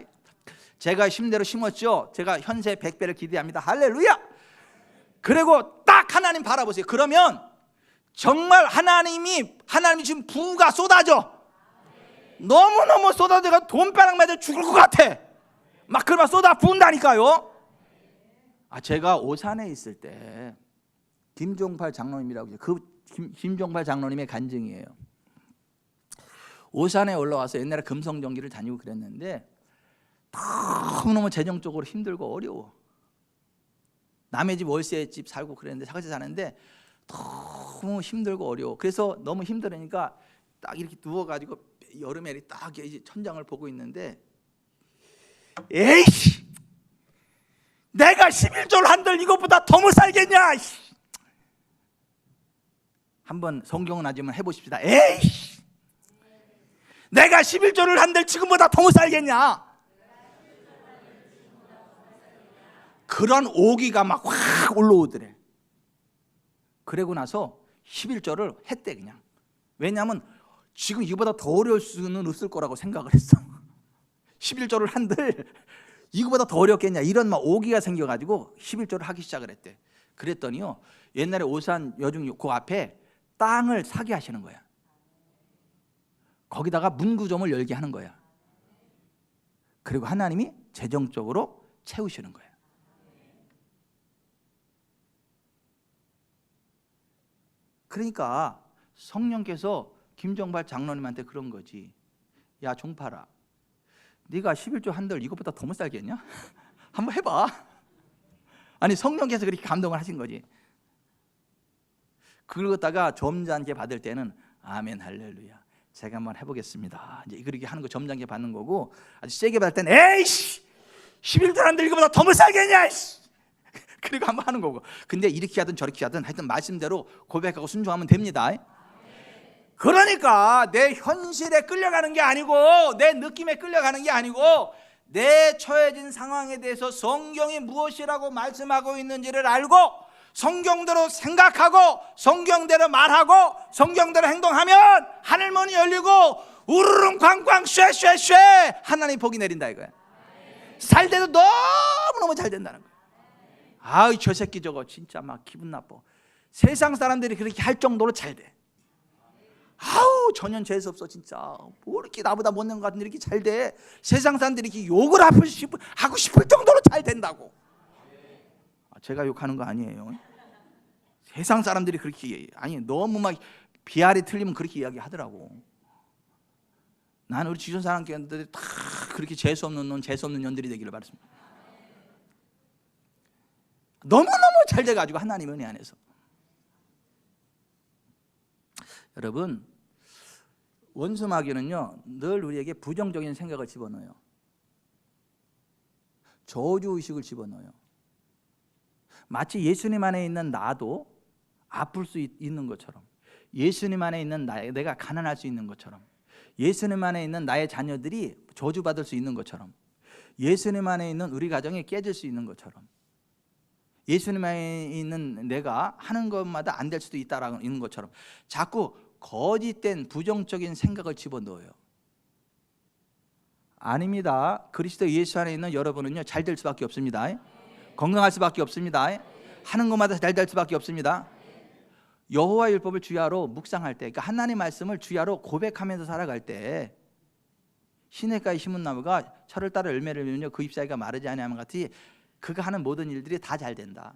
제가 심대로 심었죠. 제가 현세 100배를 기대합니다. 할렐루야. 그리고 딱 하나님 바라보세요. 그러면 정말 하나님이 지금 부가 쏟아져. 너무너무 쏟아져가 돈벼락 맞아 죽을 것 같아. 막 그러면 쏟아 부은다니까요. 제가 오산에 있을 때 김종팔 장로님이라고, 김종팔 장로님의 간증이에요. 오산에 올라와서 옛날에 금성전기를 다니고 그랬는데 너무너무 재정적으로 힘들고 어려워. 남의 집 월세집 살고 그랬는데, 사과집 사는데 너무 힘들고 어려워. 그래서 너무 힘들으니까 딱 이렇게 누워가지고 여름에 딱 천장을 보고 있는데, 에이씨, 내가 11조를 한들 이것보다 더 못 살겠냐. 한번 성경은 아니지만 해보십시다. 에이씨, 내가 11조를 한들 지금보다 더 못 살겠냐. 그런 오기가 막 확 올라오더래. 그러고 나서 11조를 했대 그냥. 왜냐하면 지금 이거보다 더 어려울 수는 없을 거라고 생각을 했어. 11조를 한들 이거보다 더 어렵겠냐, 이런 막 오기가 생겨가지고 11조를 하기 시작을 했대. 그랬더니요, 옛날에 오산 여중 그 앞에 땅을 사게 하시는 거야. 거기다가 문구점을 열게 하는 거야. 그리고 하나님이 재정적으로 채우시는 거야. 그러니까 성령께서 김종발 장로님한테 그런 거지. 야 종팔아, 네가 11조 한들 이것보다 더 못 살겠냐? 한번 해봐. 아니 성령께서 그렇게 감동을 하신 거지. 그걸 갖다가 점잖게 받을 때는 아멘 할렐루야, 제가 한번 해보겠습니다, 이제 그렇게 하는 거 점잖게 받는 거고, 아주 세게 받을 때는 에이씨 11조란들 이거보다 더 못 살겠냐 그리고 한번 하는 거고. 근데 이렇게 하든 저렇게 하든 하여튼 말씀대로 고백하고 순종하면 됩니다. 그러니까 내 현실에 끌려가는 게 아니고, 내 느낌에 끌려가는 게 아니고, 내 처해진 상황에 대해서 성경이 무엇이라고 말씀하고 있는지를 알고 성경대로 생각하고 성경대로 말하고 성경대로 행동하면 하늘문이 열리고 우르릉 꽝꽝 쇠쇠쇠 하나님 복이 내린다 이거야. 살 때도 너무너무 잘 된다는 거야. 아이 저 새끼 저거 진짜 막 기분 나빠. 세상 사람들이 그렇게 할 정도로 잘 돼. 아우 전혀 재수 없어 진짜. 뭐 이렇게 나보다 못된 것 같은데 이렇게 잘 돼. 세상 사람들이 이렇게 욕을 하고 싶을 정도로 잘 된다고. 제가 욕하는 거 아니에요. 세상 사람들이 그렇게, 아니 너무 막 비알이 틀리면 그렇게 이야기하더라고. 나는 우리 주변 사람들이 다 그렇게 재수 없는 놈, 재수 없는 년들이 되기를 바랍니다. 너무너무 잘 돼가지고 하나님 은혜 안에서. 여러분, 원수 마귀는요 늘 우리에게 부정적인 생각을 집어넣어요. 저주의식을 집어넣어요. 마치 예수님 안에 있는 나도 아플 수 있는 것처럼, 예수님 안에 있는 내가 가난할 수 있는 것처럼, 예수님 안에 있는 나의 자녀들이 저주받을 수 있는 것처럼, 예수님 안에 있는 우리 가정이 깨질 수 있는 것처럼, 예수님 안에 있는 내가 하는 것마다 안 될 수도 있다라는 것처럼 자꾸 거짓된 부정적인 생각을 집어넣어요. 아닙니다. 그리스도 예수 안에 있는 여러분은요 잘 될 수밖에 없습니다. 건강할 수밖에 없습니다. 하는 것마다 잘 될 수밖에 없습니다. 여호와 율법을 주야로 묵상할 때, 그러니까 하나님 말씀을 주야로 고백하면서 살아갈 때, 시냇가에 심은 나무가 철을 따라 열매를 맺으며 그 잎사귀가 마르지 아니함과 같이 그가 하는 모든 일들이 다 잘 된다.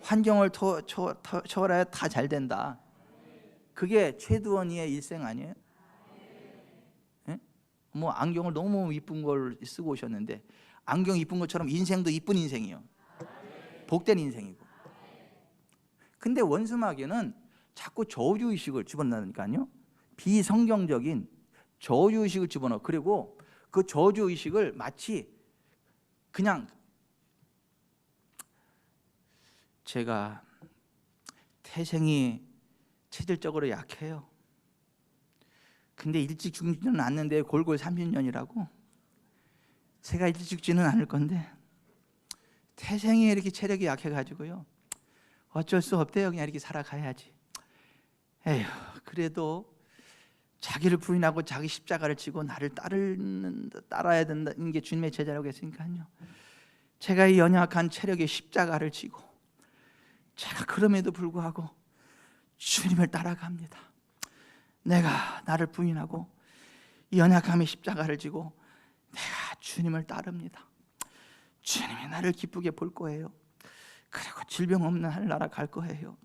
환경을 초월하여 다 잘 된다. 그게 최두원이의 일생 아니에요? 예? 뭐 안경을 너무 이쁜 걸 쓰고 오셨는데 안경 이쁜 것처럼 인생도 이쁜 인생이에요. 복된 인생이고. 근데 원수 마귀는 자꾸 저주의식을 집어넣으니까요, 비성경적인 저주의식을 집어넣어. 그리고 그 저주의식을 마치 그냥, 제가 태생이 체질적으로 약해요. 근데 일찍 죽지는 않는데 골골 30년이라고. 제가 일찍 죽지는 않을 건데 태생이 이렇게 체력이 약해가지고요 어쩔 수 없대요. 그냥 이렇게 살아가야지. 에휴, 그래도 자기를 부인하고 자기 십자가를 지고 나를 따라야 된다는 게 주님의 제자라고 했으니까요, 제가 이 연약한 체력의 십자가를 지고 제가 그럼에도 불구하고 주님을 따라갑니다. 내가 나를 부인하고 이 연약함의 십자가를 지고 내가 주님을 따릅니다. 주님이 나를 기쁘게 볼 거예요. 그리고 질병 없는 하늘나라 갈 거예요.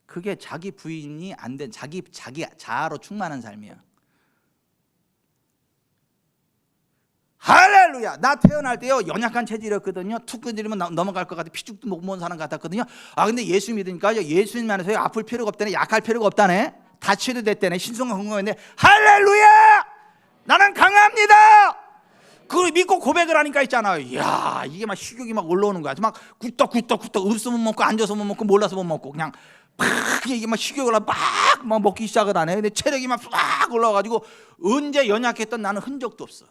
그게 자기 부인이 안 된 자기 자아로 충만한 삶이야. 할렐루야. 나 태어날 때요 연약한 체질이었거든요. 툭 건드리면 넘어갈 것 같아. 피죽도 못 모은 사람 같았거든요. 근데 예수 믿으니까요 예수님 안에서 아플 필요가 없다네, 약할 필요가 없다네, 다 치료됐다네, 신성한 건강했네. 할렐루야. 나는 강합니다. 그걸 믿고 고백을 하니까 있잖아요. 이야, 이게 막 식욕이 막 올라오는 거야. 막 굴떡굴떡 없으면 먹고 앉아서 못 먹고 몰라서 못 먹고 그냥 막 이게 막 식욕을 막 먹기 시작을 하네. 근데 체력이 막 올라와가지고 언제 연약했던 나는 흔적도 없어.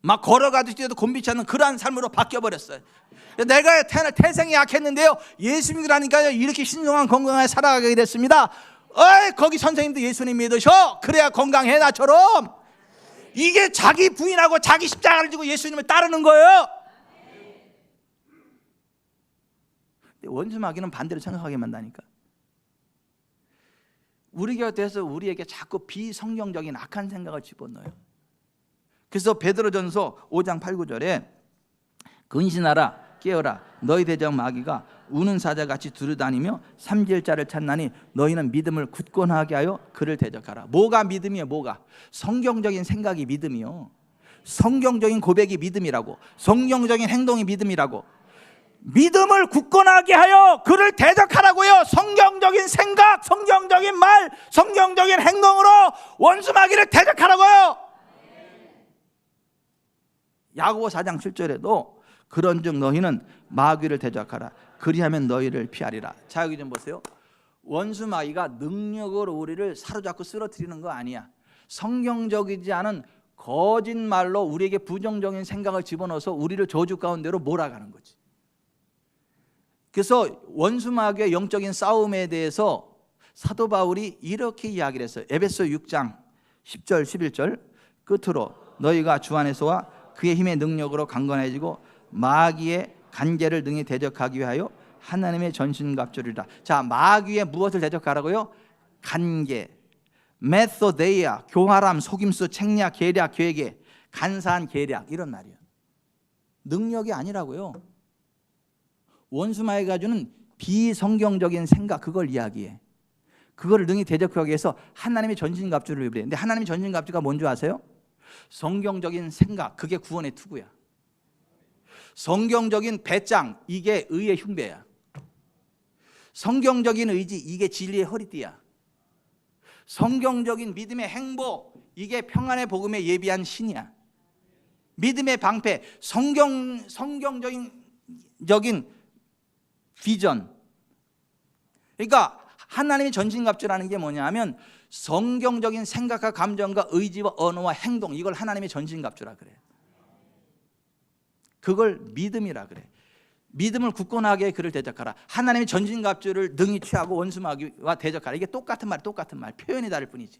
막 걸어가듯이도 곤비치 않는 그러한 삶으로 바뀌어버렸어요. 내가 태생이 약했는데요 예수 믿으라니까요 이렇게 신성한 건강하게 살아가게 됐습니다. 거기 선생님도 예수님 믿으셔. 그래야 건강해 나처럼. 이게 자기 부인하고 자기 십자가를 지고 예수님을 따르는 거예요. 근데 원수 마귀는 반대로 생각하게 만다니까. 우리 곁에서 우리에게 자꾸 비성경적인 악한 생각을 집어넣어요. 그래서 베드로전서 5장 8, 9절에 근신하라 깨어라 너희 대적 마귀가 우는 사자같이 두루다니며 삼킬 자를 찾나니 너희는 믿음을 굳건하게 하여 그를 대적하라. 뭐가 믿음이에요? 뭐가? 성경적인 생각이 믿음이요, 성경적인 고백이 믿음이라고, 성경적인 행동이 믿음이라고. 믿음을 굳건하게 하여 그를 대적하라고요. 성경적인 생각, 성경적인 말, 성경적인 행동으로 원수 마귀를 대적하라고요. 야고보 4장 7절에도 그런즉 너희는 마귀를 대적하라. 그리하면 너희를 피하리라. 자, 여기 좀 보세요. 원수 마귀가 능력으로 우리를 사로잡고 쓰러뜨리는 거 아니야. 성경적이지 않은 거짓말로 우리에게 부정적인 생각을 집어넣어서 우리를 저주 가운데로 몰아가는 거지. 그래서 원수 마귀의 영적인 싸움에 대해서 사도 바울이 이렇게 이야기를 했어요. 에베소 6장 10절 11절 끝으로 너희가 주 안에서와 그의 힘의 능력으로 강건해지고 마귀의 간계를 능히 대적하기 위하여 하나님의 전신갑주리라. 자, 마귀의 무엇을 대적하라고요? 간계, 메소데이아, 교활함, 속임수, 책략, 계략, 계획, 간사한 계략, 이런 말이에요. 능력이 아니라고요. 원수 마귀가 주는 비성경적인 생각, 그걸 이야기해. 그거를 능히 대적하기 위해서 하나님의 전신갑주를 입으래. 근데 하나님의 전신갑주가 뭔지 아세요? 성경적인 생각, 그게 구원의 투구야. 성경적인 배짱, 이게 의의 흉배야. 성경적인 의지, 이게 진리의 허리띠야. 성경적인 믿음의 행복, 이게 평안의 복음에 예비한 신이야. 믿음의 방패, 성경적인 비전. 그러니까 하나님의 전신갑주라는 게 뭐냐 하면 성경적인 생각과 감정과 의지와 언어와 행동, 이걸 하나님의 전신갑주라 그래요. 그걸 믿음이라 그래. 믿음을 굳건하게 그를 대적하라. 하나님의 전신갑주를 능히 취하고 원수 마귀와 대적하라. 이게 똑같은 말, 표현이 다를 뿐이지.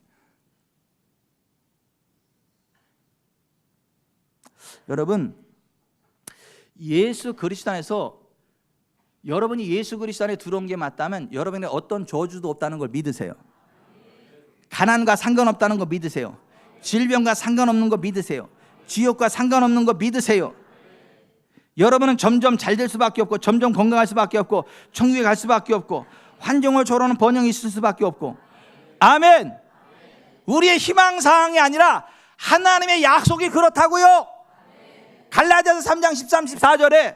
여러분, 예수 그리스도 안에서 여러분이 예수 그리스도 안에 들어온 게 맞다면 여러분의 어떤 저주도 없다는 걸 믿으세요. 가난과 상관없다는 거 믿으세요. 질병과 상관없는 거 믿으세요. 지옥과 상관없는 거 믿으세요. 여러분은 점점 잘 될 수밖에 없고, 점점 건강할 수밖에 없고, 천국에 갈 수밖에 없고, 환경을 초월하는 번영이 있을 수밖에 없고. 아멘. 우리의 희망사항이 아니라 하나님의 약속이 그렇다고요. 갈라디아서 3장 13, 14절에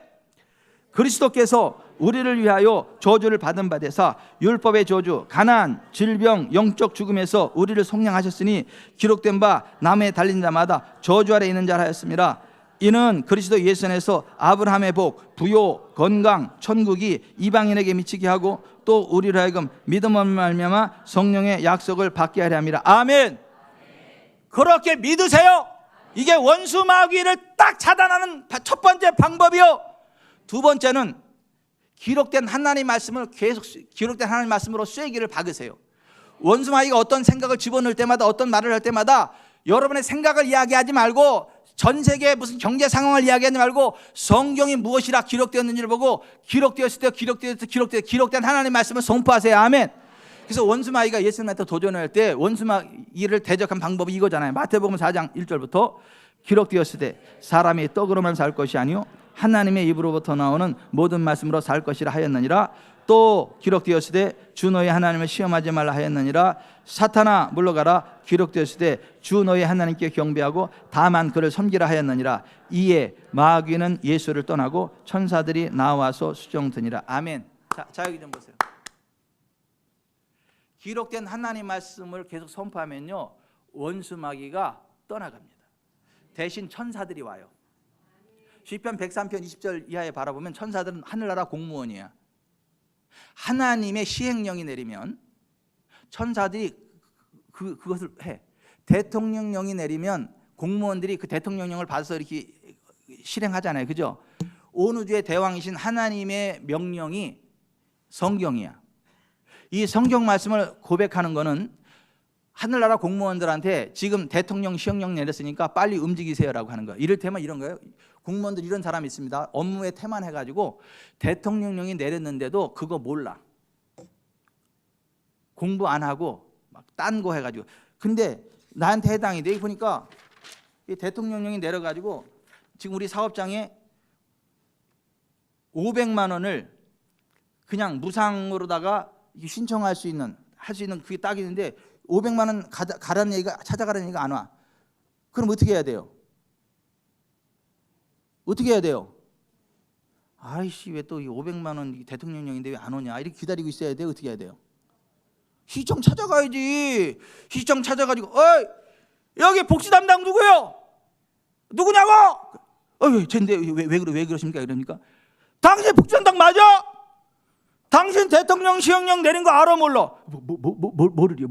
그리스도께서 우리를 위하여 저주를 받은 바 되사 율법의 저주, 가난, 질병, 영적 죽음에서 우리를 속량하셨으니 기록된 바 나무에 달린 자마다 저주 아래 있는 자라 하였습니다. 이는 그리스도 예수 안에서 아브라함의 복, 부요, 건강, 천국이 이방인에게 미치게 하고 또 우리로 하여금 믿음으로 말미암아 성령의 약속을 받게 하려 함이라. 아멘. 그렇게 믿으세요. 이게 원수 마귀를 딱 차단하는 첫 번째 방법이요. 두 번째는 기록된 하나님 말씀을 계속 기록된 하나님 말씀으로 쐐기를 박으세요. 원수 마귀가 어떤 생각을 집어넣을 때마다, 어떤 말을 할 때마다 여러분의 생각을 이야기하지 말고, 전 세계의 무슨 경제 상황을 이야기하지 말고 성경이 무엇이라 기록되었는지를 보고 기록되었을 때 기록된 하나님 말씀을 선포하세요. 아멘. 그래서 원수 마귀가 예수님한테 도전할 때 원수 마귀를 대적한 방법이 이거잖아요. 마태복음 4장 1절부터 기록되었을 때 사람이 떡으로만 살 것이 아니요 하나님의 입으로부터 나오는 모든 말씀으로 살 것이라 하였느니라. 또 기록되었을 때 주 너희 하나님을 시험하지 말라 하였느니라. 사탄아 물러가라. 기록되었을 때 주 너희 하나님께 경배하고 다만 그를 섬기라 하였느니라. 이에 마귀는 예수를 떠나고 천사들이 나와서 수종드니라. 아멘. 자 여기 좀 보세요. 기록된 하나님 말씀을 계속 선포하면요 원수 마귀가 떠나갑니다. 대신 천사들이 와요. 시편 103편 20절 이하에 바라보면 천사들은 하늘나라 공무원이야. 하나님의 시행령이 내리면 천사들이 그것을 해. 대통령령이 내리면 공무원들이 그 대통령령을 받아서 이렇게 실행하잖아요. 그죠? 온 우주의 대왕이신 하나님의 명령이 성경이야. 이 성경 말씀을 고백하는 거는 하늘나라 공무원들한테 지금 대통령 시행령 내렸으니까 빨리 움직이세요라고 하는 거예요. 이를테면 이런 거예요. 공무원들 이런 사람이 있습니다. 업무에 태만해가지고 대통령령이 내렸는데도 그거 몰라. 공부 안 하고 막 딴 거 해가지고. 근데 나한테 해당이 돼. 보니까 이 대통령령이 내려가지고 지금 우리 사업장에 500만 원을 그냥 무상으로다가 신청할 수 있는, 할 수 있는 그게 딱 있는데 500만 원 가라는 얘기가, 찾아가라는 얘기가 안 와. 그럼 어떻게 해야 돼요? 어떻게 해야 돼요? 아이씨 왜 또 500만 원 대통령령인데 왜 안 오냐 이렇게 기다리고 있어야 돼. 어떻게 해야 돼요? 시청 찾아가야지. 시청 찾아가지고 어이 여기 복지 담당 누구요? 누구냐고? 쟤인데 왜 그러십니까? 이러니까 당신 복지 담당 맞아? 당신 대통령 시행령 내린 거 알아 몰라? 뭐를요?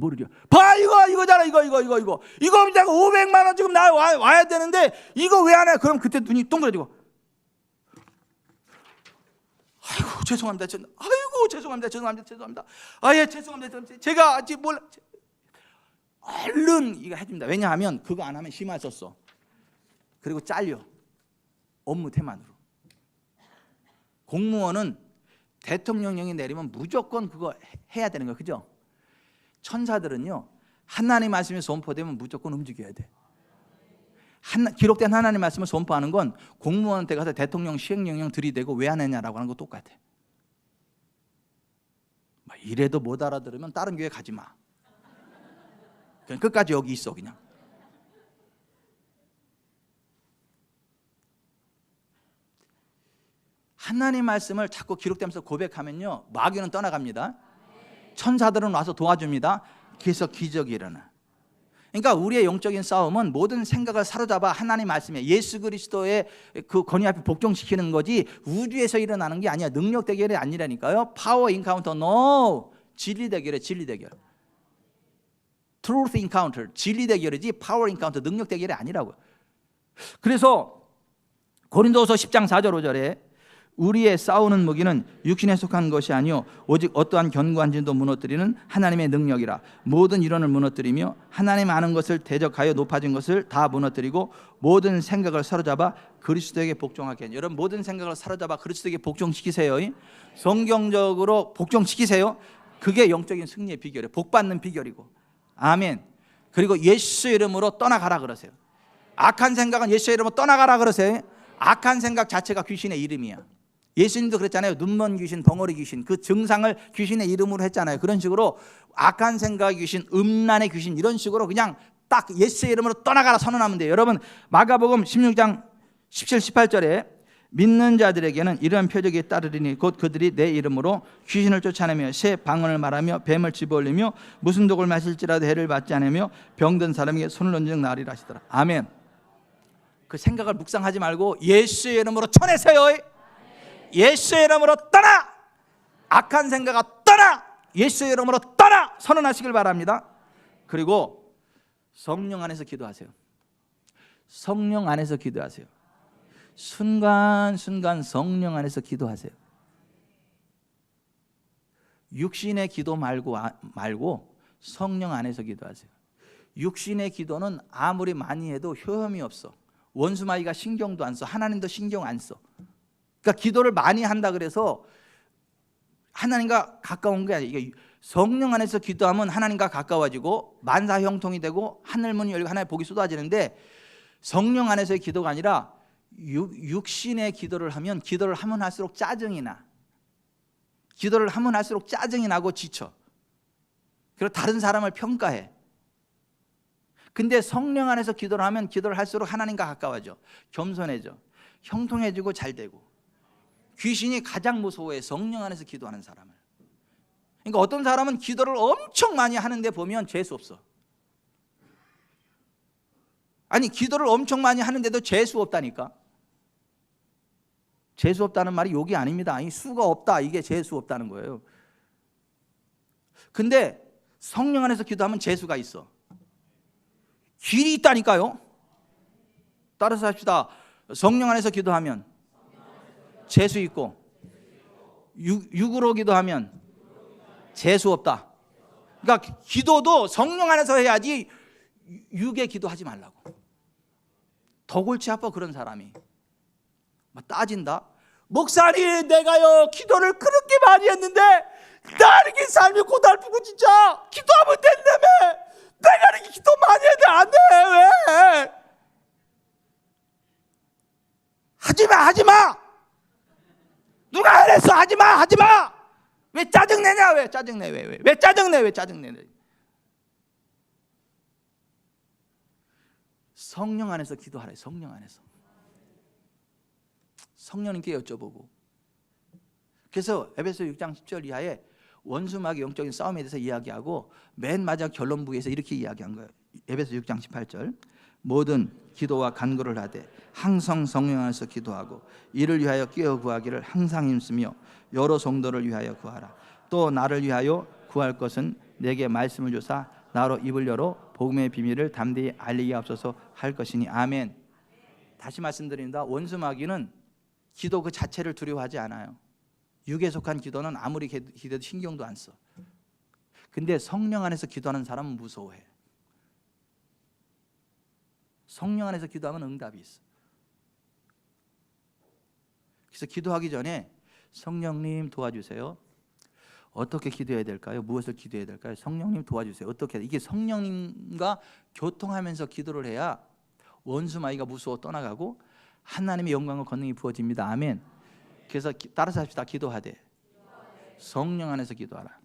봐 이거잖아 이거 내가 500만 원 지금 나 와야 되는데 이거 왜 안 해? 그럼 그때 눈이 동그래지고 아이고 죄송합니다. 아예 죄송합니다. 제가 아직 몰라. 얼른 이거 해줍니다. 왜냐하면 그거 안 하면 심하셨어. 그리고 잘려. 업무 태만으로. 공무원은 대통령령이 내리면 무조건 그거 해야 되는 거 그죠? 천사들은요 하나님 말씀이 선포되면 무조건 움직여야 돼. 기록된 하나님 말씀을 선포하는 건 공무원한테 가서 대통령 시행령령 들이대고 왜 안 했냐라고 하는 거 똑같아. 이래도 못 알아들으면 다른 교회 가지 마. 그냥 끝까지 여기 있어 그냥. 하나님 말씀을 자꾸 기록되면서 고백하면요 마귀는 떠나갑니다. 천사들은 와서 도와줍니다. 그래서 기적이 일어나. 그러니까 우리의 영적인 싸움은 모든 생각을 사로잡아 하나님 말씀에 예수 그리스도의 그 권위 앞에 복종시키는 거지 우주에서 일어나는 게 아니야. 능력 대결이 아니라니까요. 파워 인카운터 no. 진리 대결이에요. 진리 대결. truth encounter. 진리 대결이지 파워 인카운터 능력 대결이 아니라고요. 그래서 고린도서 10장 4절 5절에 우리의 싸우는 무기는 육신에 속한 것이 아니요 오직 어떠한 견고한 진도 무너뜨리는 하나님의 능력이라. 모든 이론을 무너뜨리며 하나님 아는 것을 대적하여 높아진 것을 다 무너뜨리고 모든 생각을 사로잡아 그리스도에게 복종하게 하니. 여러분 모든 생각을 사로잡아 그리스도에게 복종시키세요. 성경적으로 복종시키세요. 그게 영적인 승리의 비결이에요. 복받는 비결이고. 아멘. 그리고 예수 이름으로 떠나가라 그러세요. 악한 생각은 예수 이름으로 떠나가라 그러세요. 악한 생각 자체가 귀신의 이름이야. 예수님도 그랬잖아요. 눈먼 귀신, 덩어리 귀신, 그 증상을 귀신의 이름으로 했잖아요. 그런 식으로 악한 생각 귀신, 음란의 귀신 이런 식으로 그냥 딱 예수의 이름으로 떠나가라 선언하면 돼요. 여러분 마가복음 16장 17, 18절에 믿는 자들에게는 이러한 표적이 따르리니 곧 그들이 내 이름으로 귀신을 쫓아내며 새 방언을 말하며 뱀을 집어올리며 무슨 독을 마실지라도 해를 받지 않으며 병든 사람에게 손을 얹은 나으리라 하시더라. 아멘. 그 생각을 묵상하지 말고 예수의 이름으로 쳐내세요. 예수의 이름으로 떠나. 악한 생각아 떠나. 예수의 이름으로 떠나 선언하시길 바랍니다. 그리고 성령 안에서 기도하세요. 성령 안에서 기도하세요. 순간순간 성령 안에서 기도하세요. 육신의 기도 말고 성령 안에서 기도하세요. 육신의 기도는 아무리 많이 해도 효험이 없어. 원수마귀가 신경도 안 써. 하나님도 신경 안 써. 그러니까 기도를 많이 한다 그래서 하나님과 가까운 게 아니에요. 이게 성령 안에서 기도하면 하나님과 가까워지고 만사 형통이 되고 하늘 문이 열리고 하나님의 복이 쏟아지는데 성령 안에서의 기도가 아니라 육신의 기도를 하면 할수록 짜증이 나. 기도를 하면 할수록 짜증이 나고 지쳐. 그리고 다른 사람을 평가해. 근데 성령 안에서 기도를 하면 기도를 할수록 하나님과 가까워져. 겸손해져. 형통해지고 잘 되고. 귀신이 가장 무서워해. 성령 안에서 기도하는 사람을. 그러니까 어떤 사람은 기도를 엄청 많이 하는데 보면 재수 없어. 아니 기도를 엄청 많이 하는데도 재수 없다니까. 재수 없다는 말이 욕이 아닙니다. 아니 수가 없다 이게 재수 없다는 거예요. 근데 성령 안에서 기도하면 재수가 있어. 길이 있다니까요. 따라서 합시다. 성령 안에서 기도하면 재수 있고 육으로 기도하면 재수 없다. 그러니까 기도도 성령 안에서 해야지 육에 기도하지 말라고. 더 골치 아파 그런 사람이. 막 따진다. 목사님 내가요 기도를 그렇게 많이 했는데 나 이렇게 삶이 고달프고 진짜 기도하면 된다며. 내가 이렇게 기도 많이 해도 안 돼. 왜? 하지마. 누가 그랬어? 하지마. 왜 짜증내냐? 왜 짜증내? 왜 짜증내? 성령 안에서 기도하래. 성령 안에서. 성령님께 여쭤보고 그래서 에베소 6장 10절 이하에 원수마귀 영적인 싸움에 대해서 이야기하고 맨 마지막 결론 부에서 이렇게 이야기한 거예요. 에베소 6장 18절 모든 기도와 간구를 하되 항상 성령 안에서 기도하고 이를 위하여 끼어 구하기를 항상 힘쓰며 여러 성도를 위하여 구하라. 또 나를 위하여 구할 것은 내게 말씀을 주사 나로 입을 열어 복음의 비밀을 담대히 알리게 앞서서 할 것이니 아멘. 다시 말씀드립니다. 원수마귀는 기도 그 자체를 두려워하지 않아요. 육에 속한 기도는 아무리 기도해도 신경도 안 써. 근데 성령 안에서 기도하는 사람은 무서워해. 성령 안에서 기도하면 응답이 있어. 그래서 기도하기 전에 성령님 도와주세요. 어떻게 기도해야 될까요? 무엇을 기도해야 될까요? 성령님 도와주세요. 어떻게 해야 돼? 이게 성령님과 교통하면서 기도를 해야 원수마귀가 무서워 떠나가고 하나님의 영광과 권능이 부어집니다. 아멘. 그래서 따라서 합시다. 기도하되 성령 안에서 기도하라.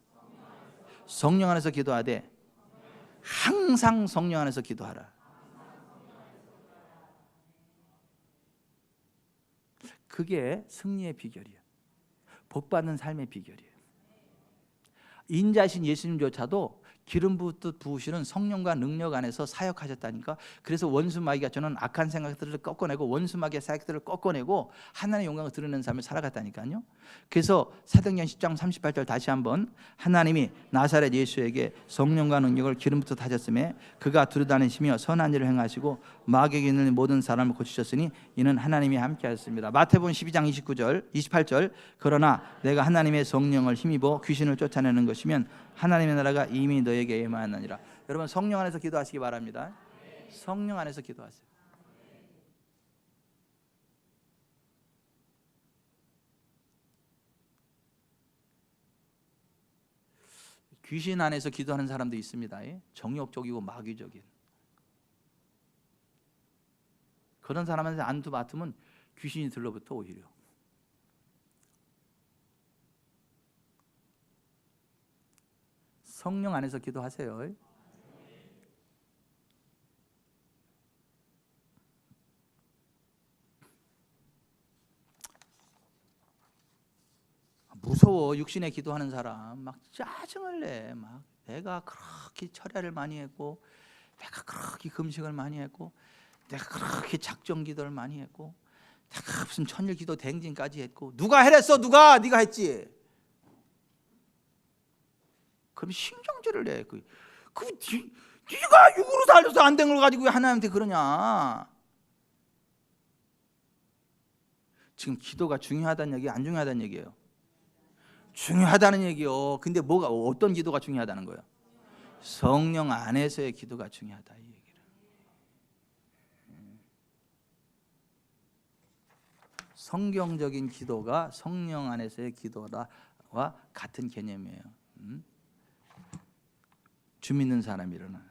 성령 안에서 기도하되 항상 성령 안에서 기도하라. 그게 승리의 비결이에요. 복받는 삶의 비결이에요. 인자신 예수님조차도 기름 부으시는 성령과 능력 안에서 사역하셨다니까. 그래서 원수마귀가 저는 악한 생각들을 꺾어내고 원수마귀의 사역들을 꺾어내고 하나님의 영광을 드러내는 삶을 살아갔다니까요. 그래서 사도행전 10장 38절 다시 한번 하나님이 나사렛 예수에게 성령과 능력을 기름 부터 다셨음에 그가 두루다니시며 선한 일을 행하시고 마귀에게 있는 모든 사람을 고치셨으니 이는 하나님이 함께하셨습니다. 마태복음 12장 28절 그러나 내가 하나님의 성령을 힘입어 귀신을 쫓아내는 것이면 하나님의 나라가 이미 너에게 임하느니라. 여러분 성령 안에서 기도하시기 바랍니다. 성령 안에서 기도하세요. 귀신 안에서 기도하는 사람도 있습니다. 정욕적이고 마귀적인 그런 사람한테 안두 맡으면 귀신이 들러붙어 오히려. 성령 안에서 기도하세요. 무서워. 육신에 기도하는 사람 막 짜증을 내. 막 내가 그렇게 철야를 많이 했고, 내가 그렇게 금식을 많이 했고, 내가 그렇게 작정 기도를 많이 했고, 내가 무슨 천일 기도 대행진까지 했고, 누가 해랬어? 누가? 네가 했지. 그럼 신경질을 내. 네가 육으로 살려서 안 된 걸 가지고 왜 하나님한테 그러냐? 지금 기도가 중요하다는 얘기, 안 중요하다는 얘기예요? 중요하다는 얘기요. 근데 뭐가 어떤 기도가 중요하다는 거예요? 성령 안에서의 기도가 중요하다 이 얘기를. 성경적인 기도가 성령 안에서의 기도와 같은 개념이에요. 주 믿는 사람이 일어나.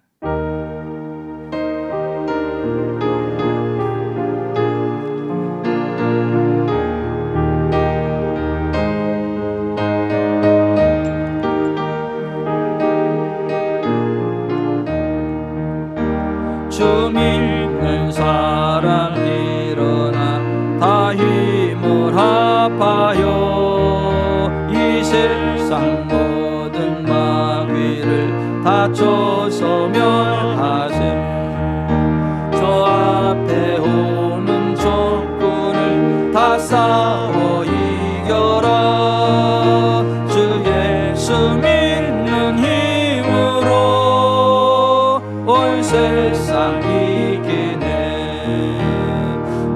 주 믿는 사람 일어나 다 힘을 합하여 이 세상 모든 마귀를 다 쫓아 멸하세. 저 앞에 오는 적군을 다 싸워 이겨라. 주 예수 믿는 힘으로 온 세상 이기네.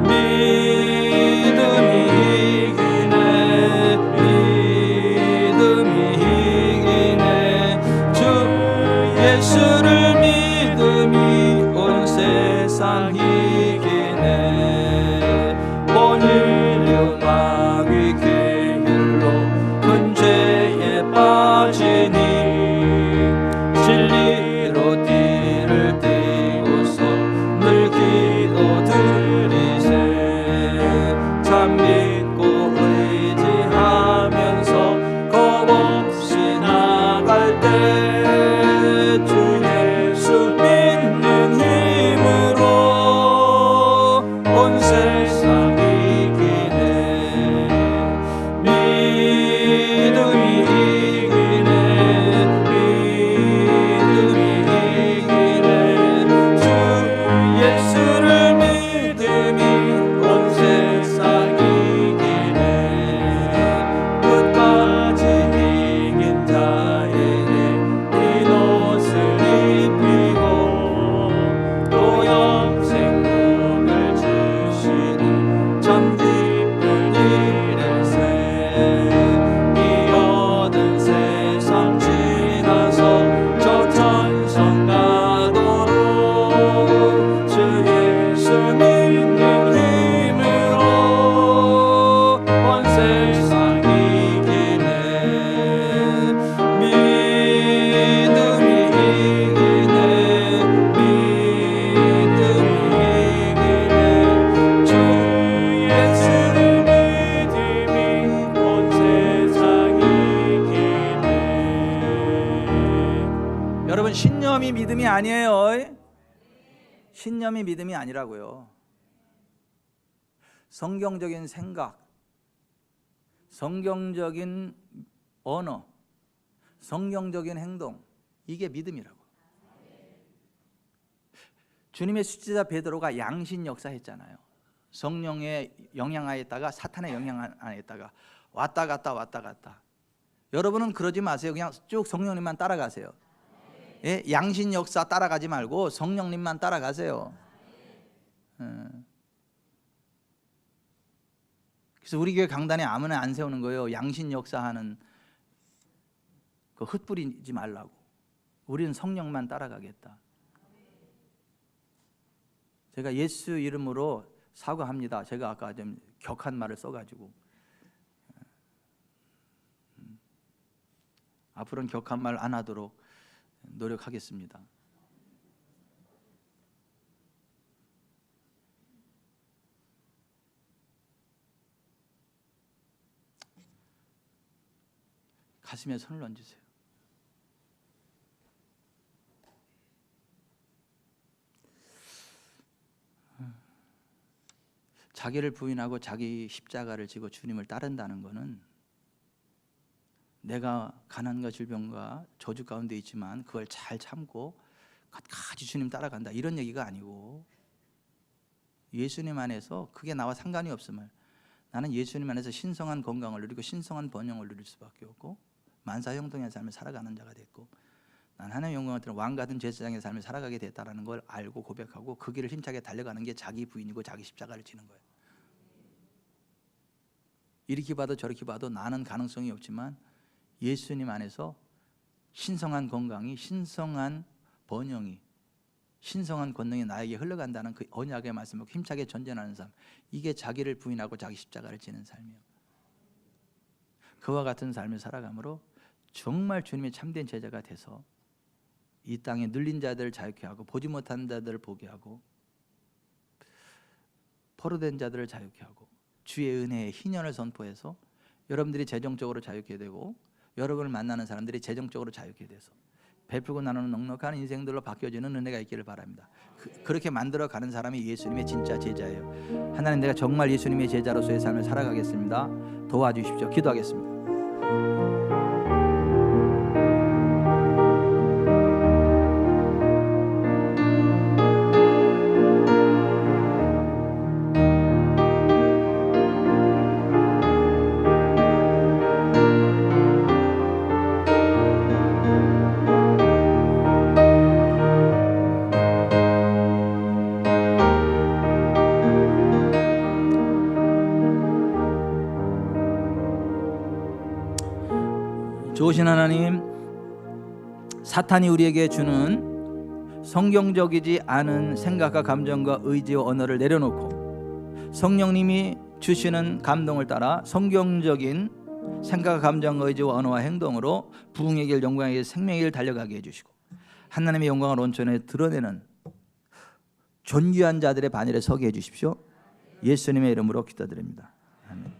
믿음이 이기네. 믿음이 이기네. 주 예수를 믿음이 온 세상 이기네. 온 인류 마귀 길로 큰 죄에 빠지니 진리로 띠를 띠고서 늘 기도드리세. 참 믿고 의지하면서 겁없이 나갈 때 주의 신념이 믿음이 아니에요. 신념이 믿음이 아니라고요. 성경적인 생각, 성경적인 언어, 성경적인 행동, 이게 믿음이라고. 주님의 수제자 베드로가 양신 역사했잖아요. 성령의 영향하에 있다가 사탄의 영향하에 있다가 왔다 갔다. 여러분은 그러지 마세요. 그냥 쭉 성령님만 따라가세요. 예? 양신 역사 따라가지 말고 성령님만 따라가세요. 그래서 우리 교회 강단에 아무나 안 세우는 거예요. 양신 역사하는 그 흩뿌리지 말라고. 우리는 성령만 따라가겠다. 제가 예수 이름으로 사과합니다. 제가 아까 좀 격한 말을 써가지고 앞으로는 격한 말 안 하도록 노력하겠습니다. 가슴에 손을 얹으세요. 자기를 부인하고 자기 십자가를 지고 주님을 따른다는 것은 내가 가난과 질병과 저주 가운데 있지만 그걸 잘 참고 끝까지 주님 따라간다, 이런 얘기가 아니고, 예수님 안에서 그게 나와 상관이 없음을, 나는 예수님 안에서 신성한 건강을 누리고 신성한 번영을 누릴 수밖에 없고 만사형통의 삶을 살아가는 자가 됐고, 난 하나님의 영광을 드리는 왕 같은 제사장의 삶을 살아가게 됐다는 걸 알고 고백하고 그 길을 힘차게 달려가는 게 자기 부인이고 자기 십자가를 지는 거예요. 이렇게 봐도 저렇게 봐도 나는 가능성이 없지만 예수님 안에서 신성한 건강이, 신성한 번영이, 신성한 권능이 나에게 흘러간다는 그 언약의 말씀을 힘차게 전전하는 삶, 이게 자기를 부인하고 자기 십자가를 지는 삶이에요. 그와 같은 삶을 살아감으로 정말 주님의 참된 제자가 돼서 이 땅에 눌린 자들을 자유케 하고 보지 못한 자들을 보게 하고 포로된 자들을 자유케 하고 주의 은혜의 희년을 선포해서 여러분들이 재정적으로 자유케 되고 여러분을 만나는 사람들이 재정적으로 자유케 돼서 베풀고 나누는 넉넉한 인생들로 바뀌어지는 은혜가 있기를 바랍니다. 그렇게 만들어가는 사람이 예수님의 진짜 제자예요. 하나님, 내가 정말 예수님의 제자로서의 삶을 살아가겠습니다. 도와주십시오. 기도하겠습니다. 좋으신 하나님, 사탄이 우리에게 주는 성경적이지 않은 생각과 감정과 의지와 언어를 내려놓고 성령님이 주시는 감동을 따라 성경적인 생각과 감정과 의지와 언어와 행동으로 부흥의 길, 영광의 길, 생명의 길 달려가게 해주시고 하나님의 영광을 온전히 드러내는 존귀한 자들의 반열에 서게 해주십시오. 예수님의 이름으로 기도드립니다. 아멘.